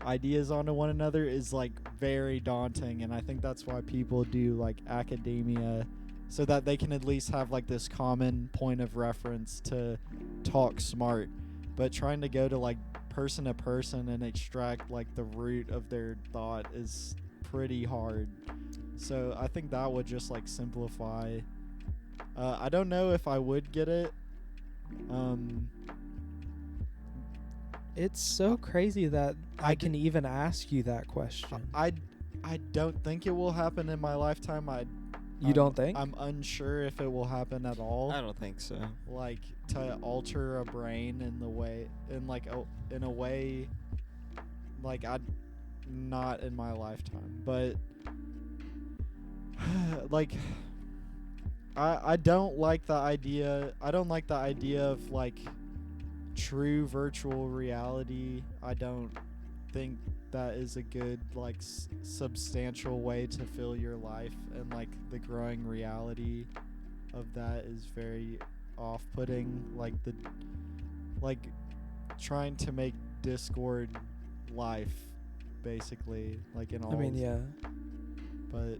ideas onto one another is like very daunting, and I think that's why people do like academia, so that they can at least have like this common point of reference to talk smart. But trying to go to like person to person and extract like the root of their thought is pretty hard. So I think that would just like simplify. I don't know if I would get it. It's so crazy that I I can even ask you that question. I don't think it will happen in my lifetime. You don't think? I'm unsure if it will happen at all. I don't think so. Like to alter a brain in a way like not in my lifetime, but like I don't like the idea of like true virtual reality. I don't think that is a good like substantial way to fill your life, and like the growing reality of that is very off-putting, like trying to make Discord life basically, like in all. I mean, yeah. But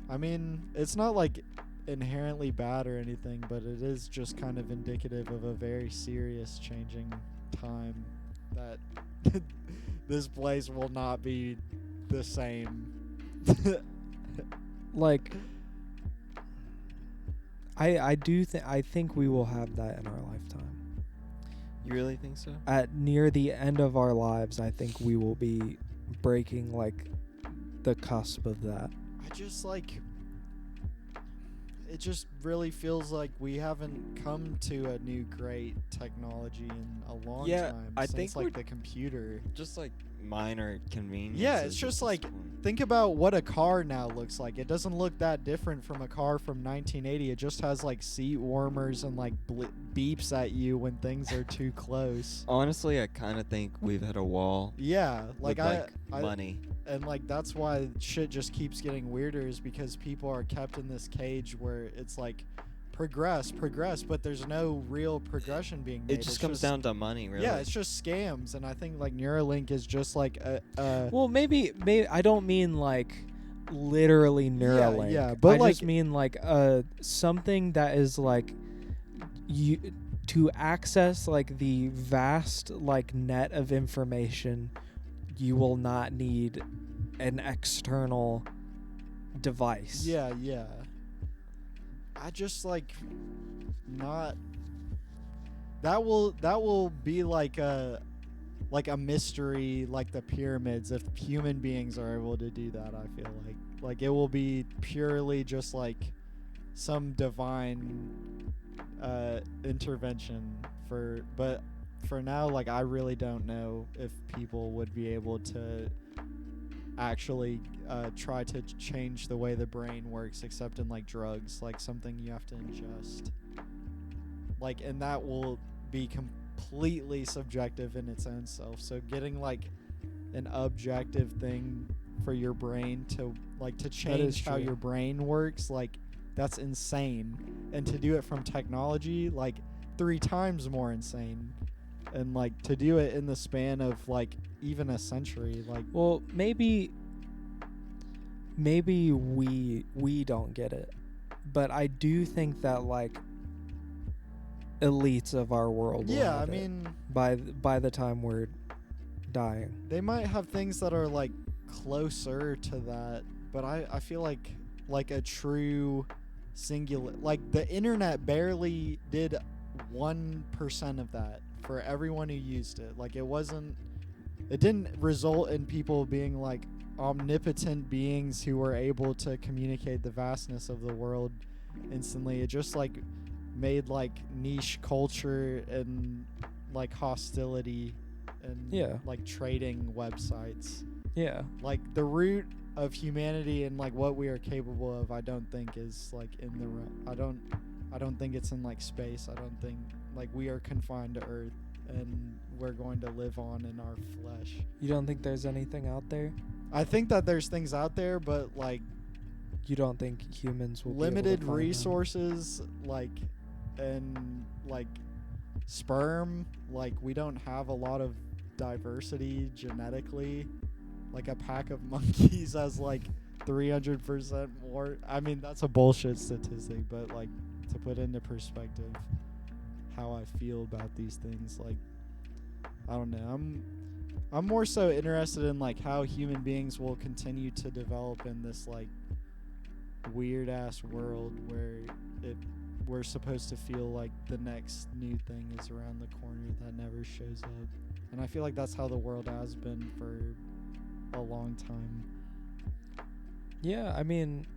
I mean, it's not like inherently bad or anything, but it is just kind of indicative of a very serious changing time, that this place will not be the same. Like, I think we will have that in our lifetime. You really think so? At near the end of our lives, I think we will be breaking like the cusp of that. I just like, it just really feels like we haven't come to a new great technology in a long time. I since think like we're the computer. just like minor conveniences. Yeah, it's at just this like, point. think about what a car now looks like. It doesn't look that different from a car from 1980. It just has like seat warmers and like beeps at you when things are too close. Honestly, I kind of think we've hit a wall. Yeah, like with, I money. and like that's why shit just keeps getting weirder, is because people are kept in this cage where it's like progress, but there's no real progression being made. It just comes down to money, really. Yeah, it's just scams, and I think like Neuralink is just like a Well, maybe I don't mean like literally Neuralink. yeah, but I like, just mean like something that is like you to access like the vast like net of information. You will not need an external device. yeah. I just like not. That will be like a mystery, like the pyramids, if human beings are able to do that. I feel like it will be purely just like some divine intervention but for now, like I really don't know if people would be able to actually try to change the way the brain works, except in like drugs, like something you have to ingest, like, and that will be completely subjective in its own self. So getting like an objective thing for your brain to like to change how true. your brain works, like that's insane, and to do it from technology, like 3 times more insane, and like to do it in the span of like even a century, like. Well, maybe we don't get it, but I do think that like elites of our world will Yeah, I have it mean, by the time we're dying. they might have things that are like closer to that, but I feel like a true singular, like the internet barely did 1% of that for everyone who used it. Like it didn't result in people being like omnipotent beings who were able to communicate the vastness of the world instantly. It just like made like niche culture and like hostility and like trading websites. Yeah. Like the root of humanity and like what we are capable of, I don't think is like in the I don't think it's in like space. I don't think like we are confined to Earth and we're going to live on in our flesh. You don't think there's anything out there? I think that there's things out there, but like you don't think humans will limited be able to find resources them? Like and like sperm, like we don't have a lot of diversity genetically. Like a pack of monkeys has like 300% more. I mean, that's a bullshit statistic, but like to put into perspective how I feel about these things, like I don't know. I'm more so interested in like how human beings will continue to develop in this like weird ass world where we're supposed to feel like the next new thing is around the corner that never shows up. And I feel like that's how the world has been for a long time. Yeah, I mean,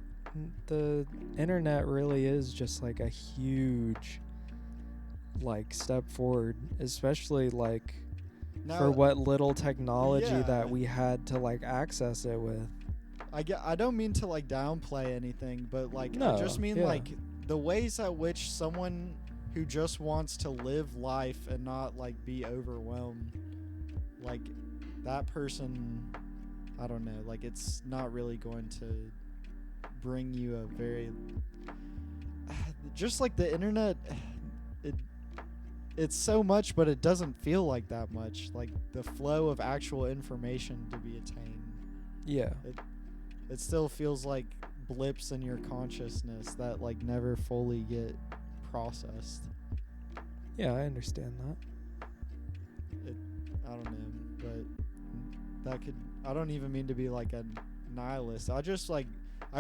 the internet really is just like a huge like step forward, especially like for what little technology that we had to like access it with. I don't mean to like downplay anything, but like I just mean like the ways at which someone who just wants to live life and not like be overwhelmed, like that person, I don't know, like it's not really going to bring you a very just like the internet, it's so much, but it doesn't feel like that much. Like the flow of actual information to be attained. Yeah. It still feels like blips in your consciousness that like never fully get processed. Yeah, I understand that. I don't know, but that could, I don't even mean to be like a nihilist. I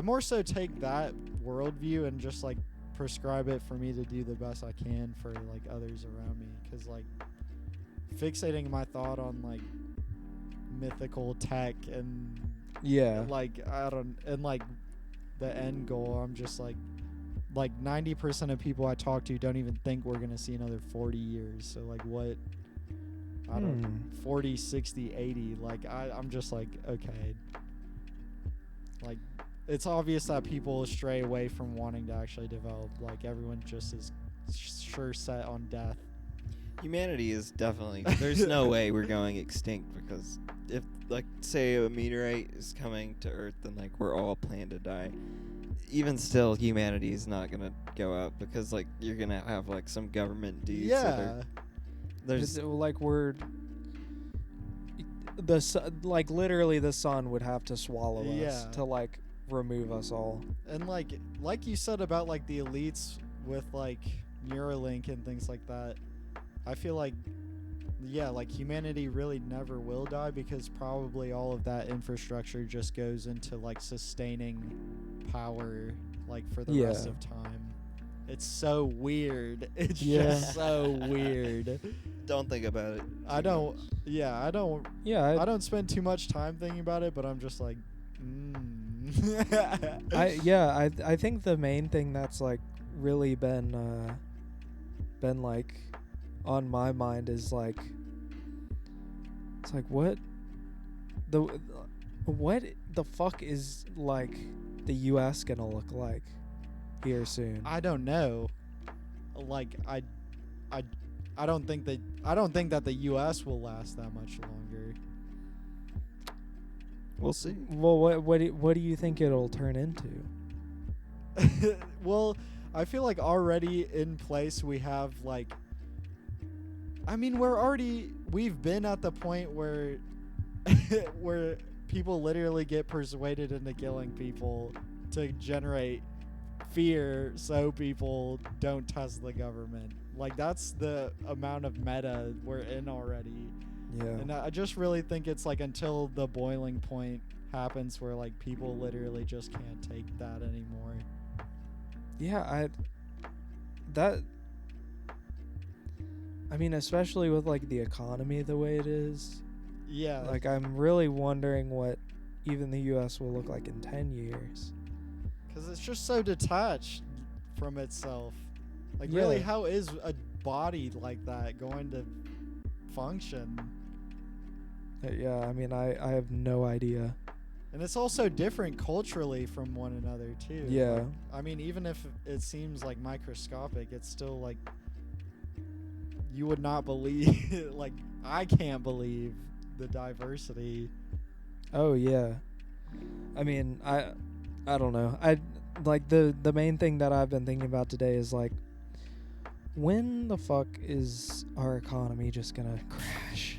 more so take that worldview and just like prescribe it for me to do the best I can for like others around me, because like fixating my thought on like mythical tech and like and like the end goal, I'm just like 90% of people I talk to don't even think we're gonna see another 40 years. So like what, I don't 40, 60, 80, like I'm just like, okay, like it's obvious that people stray away from wanting to actually develop. Like everyone just is sure set on death. Humanity is definitely, there's no way we're going extinct, because if like say a meteorite is coming to Earth and like we're all planned to die, even still humanity is not gonna go out, because like you're gonna have like some government dudes that are, there's like like literally the sun would have to swallow us to like remove us all. And like you said about like the elites with like Neuralink and things like that, I feel like like humanity really never will die, because probably all of that infrastructure just goes into like sustaining power like for the rest of time. It's so weird. It's just so weird. Don't think about it. I don't spend too much time thinking about it, but I'm just like I think the main thing that's like really been like on my mind is like, it's like what the fuck is like the US gonna look like here soon? I don't know. Like I don't think that the US will last that much longer. We'll see. Well, what do you think it'll turn into? Well, I feel like already in place we have like, I mean, we've been at the point where where people literally get persuaded into killing people to generate fear so people don't test the government. Like that's the amount of meta we're in already. Yeah. And I just really think it's like until the boiling point happens where like people literally just can't take that anymore. Yeah, I mean, especially with like the economy the way it is. Yeah. Like, I'm really wondering what even the U.S. will look like in 10 years. Because it's just so detached from itself. Like, really, Yeah. how is a body like that going to function? Yeah, I mean, I have no idea. And it's also different culturally from one another, too. Yeah. Like, I mean, even if it seems like microscopic, it's still like you would not believe. Like, I can't believe the diversity. Oh yeah. I mean, I don't know. I like the main thing that I've been thinking about today is like, when the fuck is our economy just gonna crash?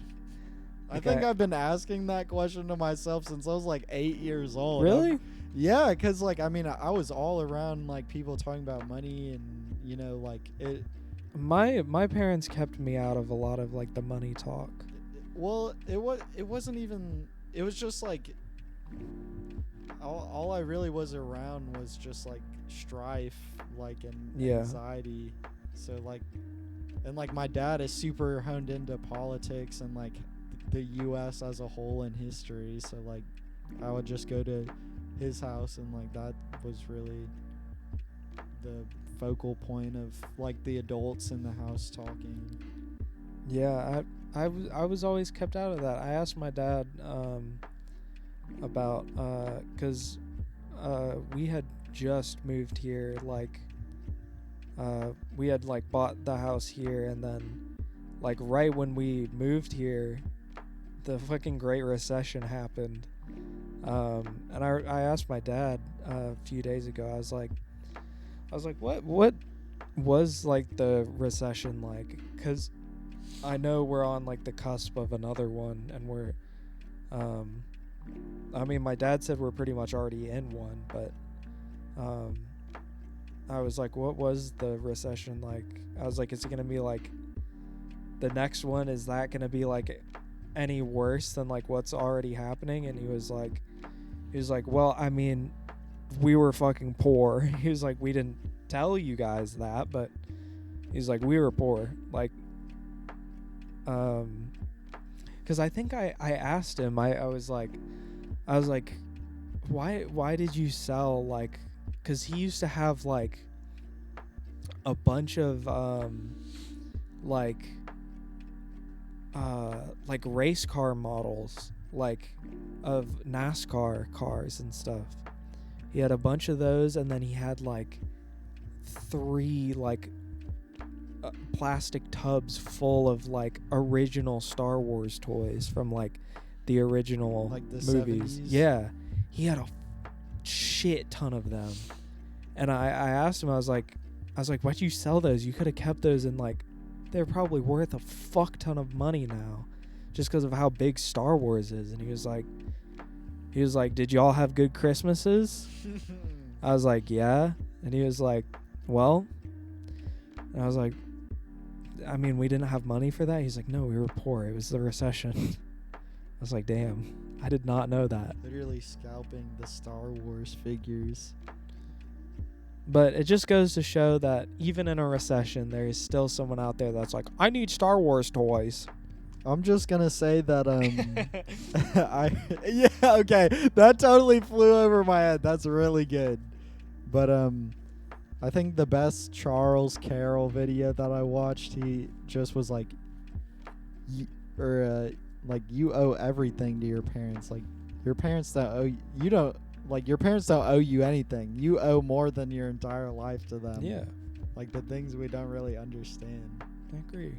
I Like, think I've been asking that question to myself since I was like 8 years old. Really? Yeah, because like, I mean, I was all around like people talking about money and, you know, like it. My parents kept me out of a lot of like the money talk. Well, it wasn't even. It was just like all I really was around was just like strife, like, and Yeah. anxiety. So like, and like my dad is super honed into politics and like the U.S. as a whole in history. So like, I would just go to his house and like that was really the focal point of like the adults in the house talking. Yeah, I was always kept out of that. I asked my dad about because we had just moved here, like we had like bought the house here, and then like right when we moved here, the fucking Great Recession happened. And I asked my dad a few days ago. I was like, what was like the recession like? 'Cause I know we're on like the cusp of another one, and we're I mean, my dad said we're pretty much already in one, but I was like, what was the recession like? I was like, is it gonna be like the next one? Is that gonna be like any worse than like what's already happening? And he was like, well, I mean, we were fucking poor. He was like, we didn't tell you guys that, but he's like, we were poor, like, because I think I asked him, I was like, why did you sell, like, because he used to have like a bunch of like race car models, like of NASCAR cars and stuff. He had a bunch of those, and then he had like 3 like plastic tubs full of like original Star Wars toys from like the original Like the movies. 70s? Yeah, he had a shit ton of them, and I asked him, I was like, why'd you sell those? You could have kept those, and like they're probably worth a fuck ton of money now, just because of how big Star Wars is. And he was like, did y'all have good Christmases? I was like, yeah. And he was like, well, and I was like, I mean, we didn't have money for that. He's like, no, we were poor. It was the recession. I was like, damn, I did not know that. Literally scalping the Star Wars figures. But it just goes to show that even in a recession, there is still someone out there that's like, I need Star Wars toys. I'm just gonna say that okay, that totally flew over my head. That's really good. But I think the best Charles Carroll video that I watched, he just was like, like, you owe everything to your parents. Like, your parents don't owe you don't like your parents don't owe you anything. You owe more than your entire life to them. Yeah, Like the things we don't really understand. I agree.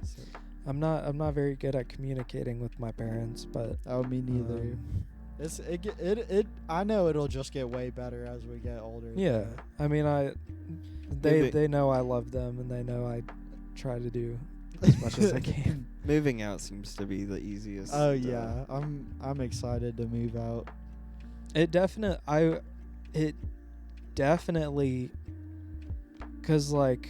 So, I'm not very good at communicating with my parents, but oh, me neither. I know it'll just get way better as we get older. yeah, I mean, Maybe- they know I love them, and they know I try to do as much as I can. Moving out seems to be the easiest. Oh yeah, I'm excited to move out. It definitely, cause like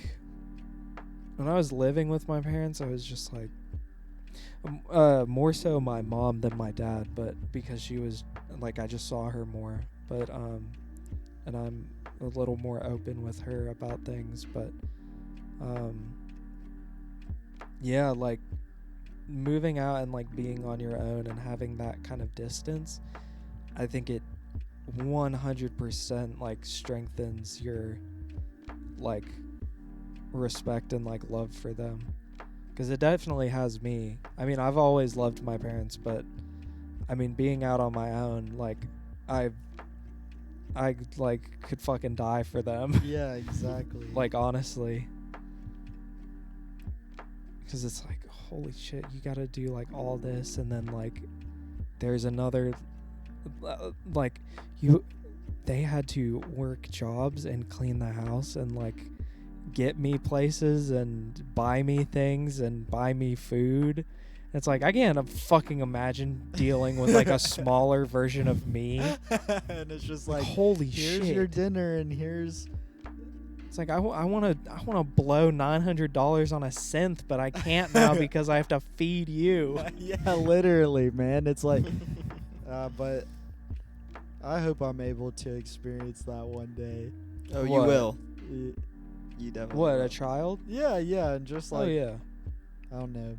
when I was living with my parents, I was just like, more so my mom than my dad, but because she was like, I just saw her more, but and I'm a little more open with her about things, but yeah, like moving out and like being on your own and having that kind of distance, I think it 100% like strengthens your like respect and like love for them, because it definitely has me. I mean, I've always loved my parents, but I mean, being out on my own, like I like could fucking die for them. Yeah, exactly. Like honestly, because it's like, holy shit, you gotta do like all this, and then like there's another like they had to work jobs and clean the house and like get me places and buy me things and buy me food. It's like I can't fucking imagine dealing with like a smaller version of me. And it's just like, holy here's shit, your dinner, and here's. it's like I want to blow $900 on a synth, but I can't now because I have to feed you. Yeah, literally, man. It's like, but I hope I'm able to experience that one day. Oh, you What? will. Y- You definitely What, will. a child? Yeah, yeah, and just like, Oh yeah. I don't know.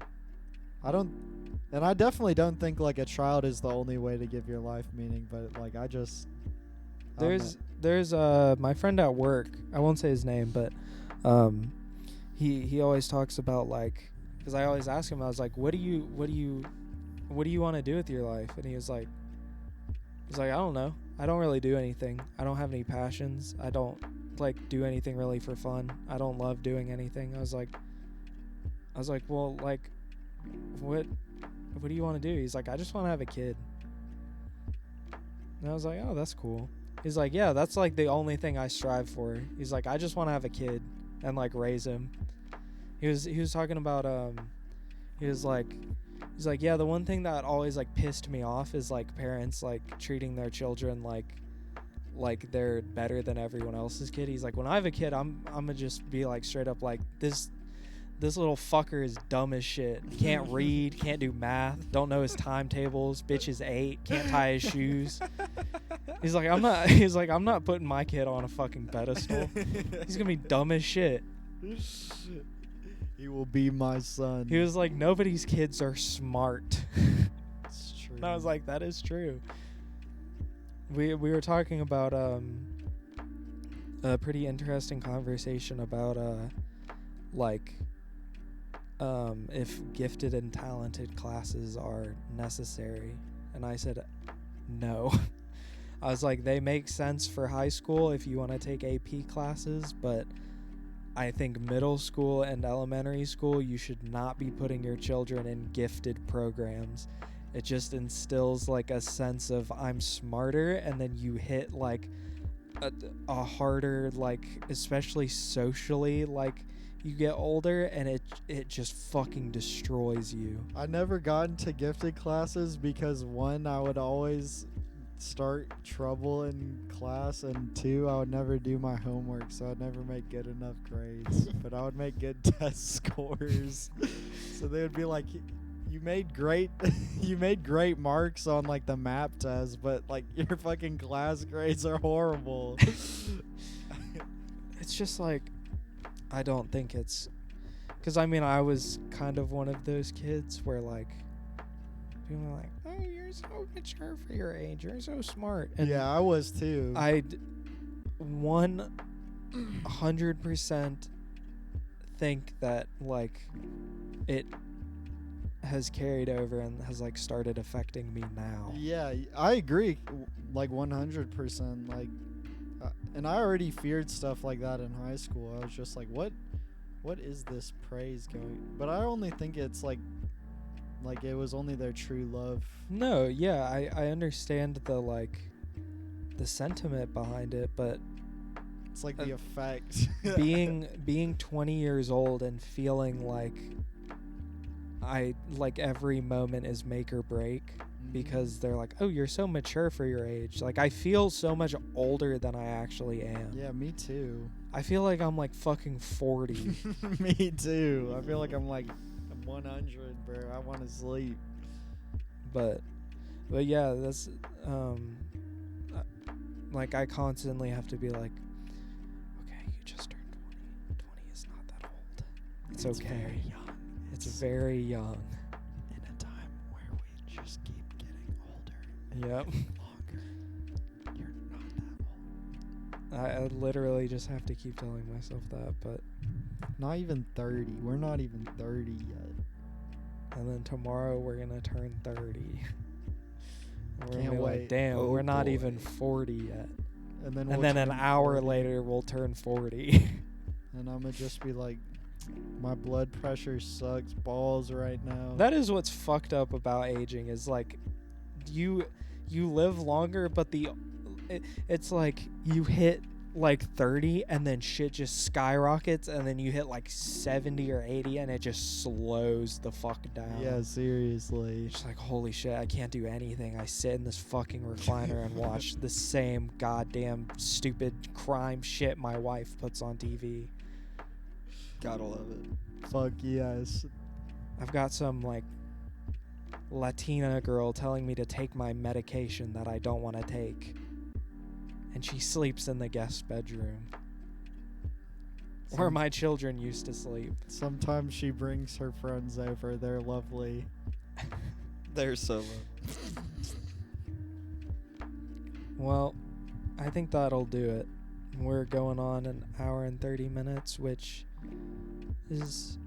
And I definitely don't think like a child is the only way to give your life meaning, but like I don't know. There's my friend at work, I won't say his name, but he always talks about like, because I always ask him, I was like, what do you want to do with your life? And he's like, I don't know, I don't really do anything, I don't have any passions, I don't like do anything really for fun, I don't love doing anything. I was like, well, like what do you want to do? He's like, I just want to have a kid. And I was like, oh, that's cool. He's like, yeah, that's like the only thing I strive for. He's like, I just want to have a kid and like raise him. He was talking about he's like, yeah, the one thing that always like pissed me off is like parents like treating their children like they're better than everyone else's kid. He's like, when I have a kid, I'm gonna just be like straight up like, this little fucker is dumb as shit. Can't read, can't do math, don't know his timetables, bitch is 8, can't tie his shoes. He's like, I'm not putting my kid on a fucking pedestal. He's gonna be dumb as shit. He will be my son. He was like, nobody's kids are smart. It's true. And I was like, that is true. We were talking about a pretty interesting conversation about like if gifted and talented classes are necessary, and I said no. I was like, they make sense for high school if you want to take AP classes, but I think middle school and elementary school, you should not be putting your children in gifted programs. It just instills like a sense of I'm smarter, and then you hit like a harder, like especially socially, like you get older, and it just fucking destroys you. I never got into gifted classes because 1, I would always start trouble in class, and 2, I would never do my homework, so I'd never make good enough grades. But I would make good test scores. So they would be like, you made great marks on like the map test, but like your fucking class grades are horrible. It's just like, I don't think it's, because I mean, I was kind of one of those kids where like people are like, oh, you're so mature for your age, you're so smart. And yeah, I was too. I'd 100% think that like it has carried over and has like started affecting me now. Yeah, I agree, like 100%. Like, and I already feared stuff like that in high school. I was just like, what is this praise going? But I only think it's like it was only their true love. No, yeah, I understand the sentiment behind it, but It's like the effect. being 20 years old and feeling like every moment is make or break, because they're like, oh, you're so mature for your age. Like, I feel so much older than I actually am. Yeah, me too. I feel like I'm like fucking 40. Me too. I feel like I'm 100, bro. I want to sleep. But yeah, that's like I constantly have to be like, okay, you just turned 20. 20 is not that old. It's okay. Very young. It's very young. In a time where we just keep getting older. Yep. Longer. You're not that old. I literally just have to keep telling myself that, but Not even 30. We're not even 30 yet. and then tomorrow we're gonna turn 30. And we're Can't gonna be wait. like, damn, Oh we're not boy. even 40 yet. And then And we'll then an turn hour 40, later we'll turn 40. and I'm gonna just be like, my blood pressure sucks balls right now. That is what's fucked up about aging is like you live longer, but it's like you hit like 30 and then shit just skyrockets, and then you hit like 70 or 80 and it just slows the fuck down. Yeah, seriously. It's like, holy shit, I can't do anything. I sit in this fucking recliner and watch the same goddamn stupid crime shit my wife puts on TV. Gotta love it. Fuck yes. I've got some like Latina girl telling me to take my medication that I don't want to take. And she sleeps in the guest bedroom. Where my children used to sleep. Sometimes she brings her friends over. They're lovely. They're so low. Well, I think that'll do it. We're going on an hour and 30 minutes, which is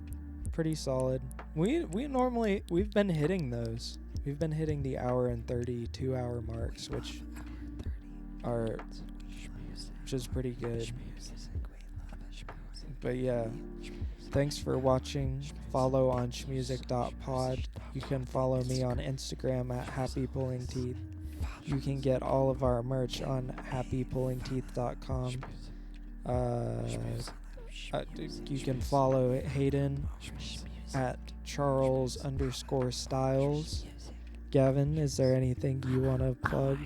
pretty solid. We've been hitting those. We've been hitting the hour and 32 hour marks, which is pretty good. But yeah, thanks for watching. Follow on schmoosic.pod. You can follow me on Instagram at happypullingteeth. You can get all of our merch on happypullingteeth.com. You can follow Hayden at Charles_Styles. Gavin, is there anything you want to plug?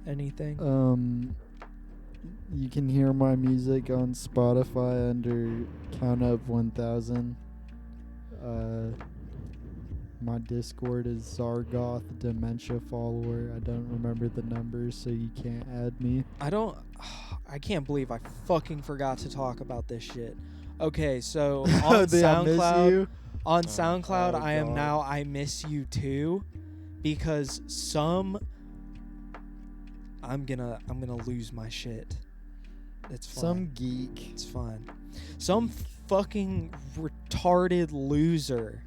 Anything? You can hear my music on Spotify under Count Up 1000. My Discord is Zargoth Dementia Follower. I don't remember the numbers, so you can't add me. I can't believe I fucking forgot to talk about this shit. Okay, so on I miss SoundCloud, you. I am God. now I Miss You Too, because I'm gonna lose my shit. It's fine. Some geek. It's fine. Some fucking retarded loser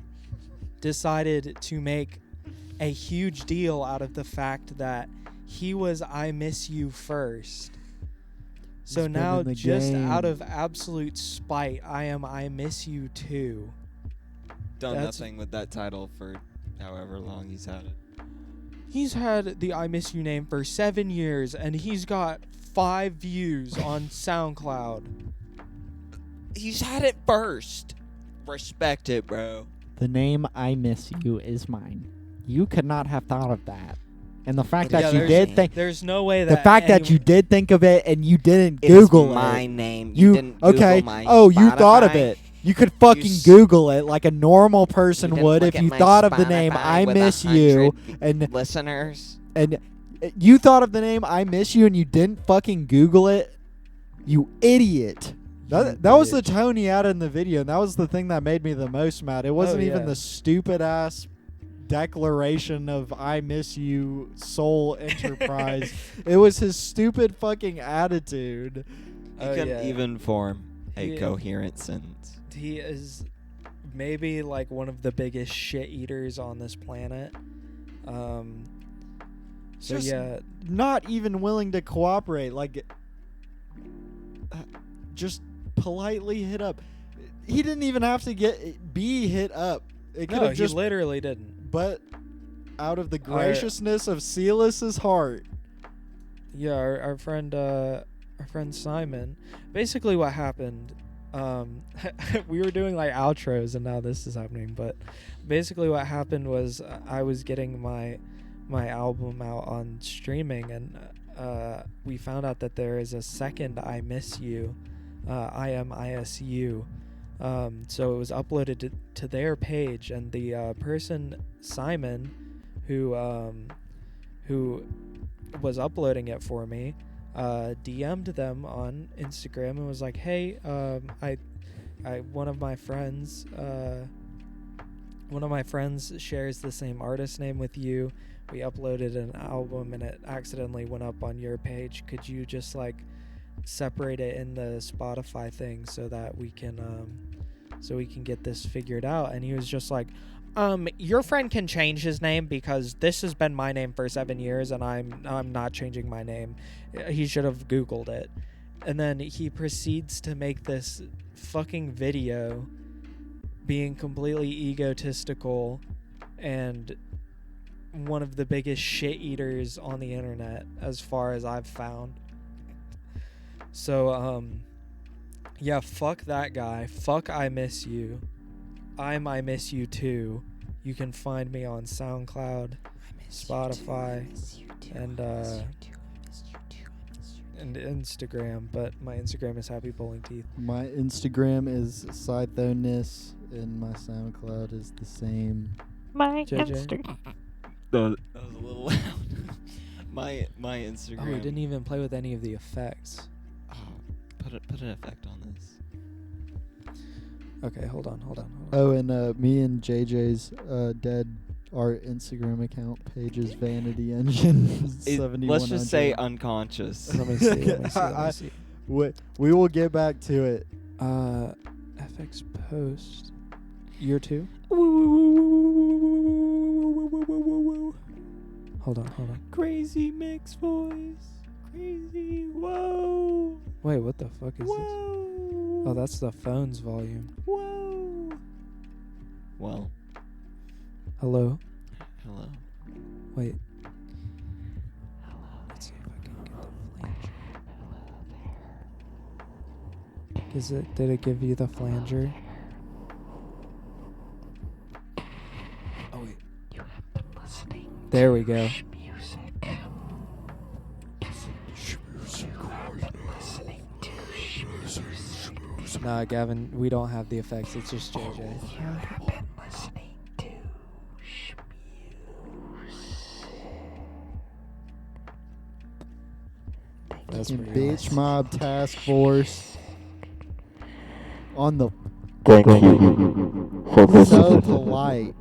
decided to make a huge deal out of the fact that he was I Miss You first. So He's been now, in the just game. out of absolute spite, I am I Miss You Too. Done That's- nothing with that title for however long he's had it. He's had the I Miss You name for 7 years, and he's got 5 views on SoundCloud. He's had it first. Respect it, bro. The name I Miss You is mine. You could not have thought of that. And the fact Yeah, that you there's- did think... There's no way The that fact that you did think of it and you didn't Google It's my it. name. You didn't Google okay? my Oh, you thought of Spotify? it. You could fucking s- Google it like a normal person You didn't would look if at you my thought of the name Spotify I with Miss You 100 and listeners. you thought of the name I Miss You and you didn't fucking Google it. You idiot. That was the tone he had in the video, and that was the thing that made me the most mad. It wasn't even yeah. the stupid ass declaration of I miss you soul enterprise. It was his stupid fucking attitude. He Oh, couldn't yeah. even form a Yeah. coherent sentence. He is maybe like one of the biggest shit eaters on this planet. So Just yeah, not even willing to cooperate. Like, just politely hit up. He didn't even have to be hit up. It could no, have he just, literally didn't. but out of the graciousness of Silas's heart. Yeah, our friend Simon. Basically, what happened? We were doing like outros, and now this is happening. But basically, what happened was I was getting my album out on streaming, and we found out that there is a second I Miss You, IMISU. So it was uploaded to their page, and the person Simon, who was uploading it for me, DM'd them on Instagram and was like, "Hey, one of my friends shares the same artist name with you. We uploaded an album and it accidentally went up on your page. Could you just like separate it in the Spotify thing so that we can get this figured out?" And he was just like, "Your friend can change his name because this has been my name for 7 years and I'm not changing my name. He should have Googled it." And then he proceeds to make this fucking video being completely egotistical and one of the biggest shit eaters on the internet as far as I've found. So, yeah, fuck that guy. Fuck I Miss You. I Miss You Too. You can find me on SoundCloud, Spotify, and Instagram, but my Instagram is Happy Pulling Teeth. My Instagram is Scythoness, and my SoundCloud is the same. My JJ? Instagram. That was a little loud. my Instagram. Oh, we didn't even play with any of the effects. Oh, put an effect on this. Okay, hold on. Oh, and me and JJ's dead art Instagram account page is Vanity Engine 7100. Let's just say unconscious. Let me see. We will get back to it. FX Post. Year 2? Hold on. Crazy mix voice. Crazy. Whoa. Wait, what the fuck is this? Whoa. Oh, that's the phone's volume. Whoa. Well. Hello? Hello. Wait. Let's see if I can get the flanger. Did it give you the flanger? Oh wait. There we go. Nah, Gavin, we don't have the effects. It's just JJ. That's pretty Bitch awesome. Mob Task Force on the Thank you for so listening. polite.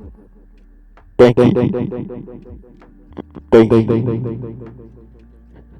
Thank you.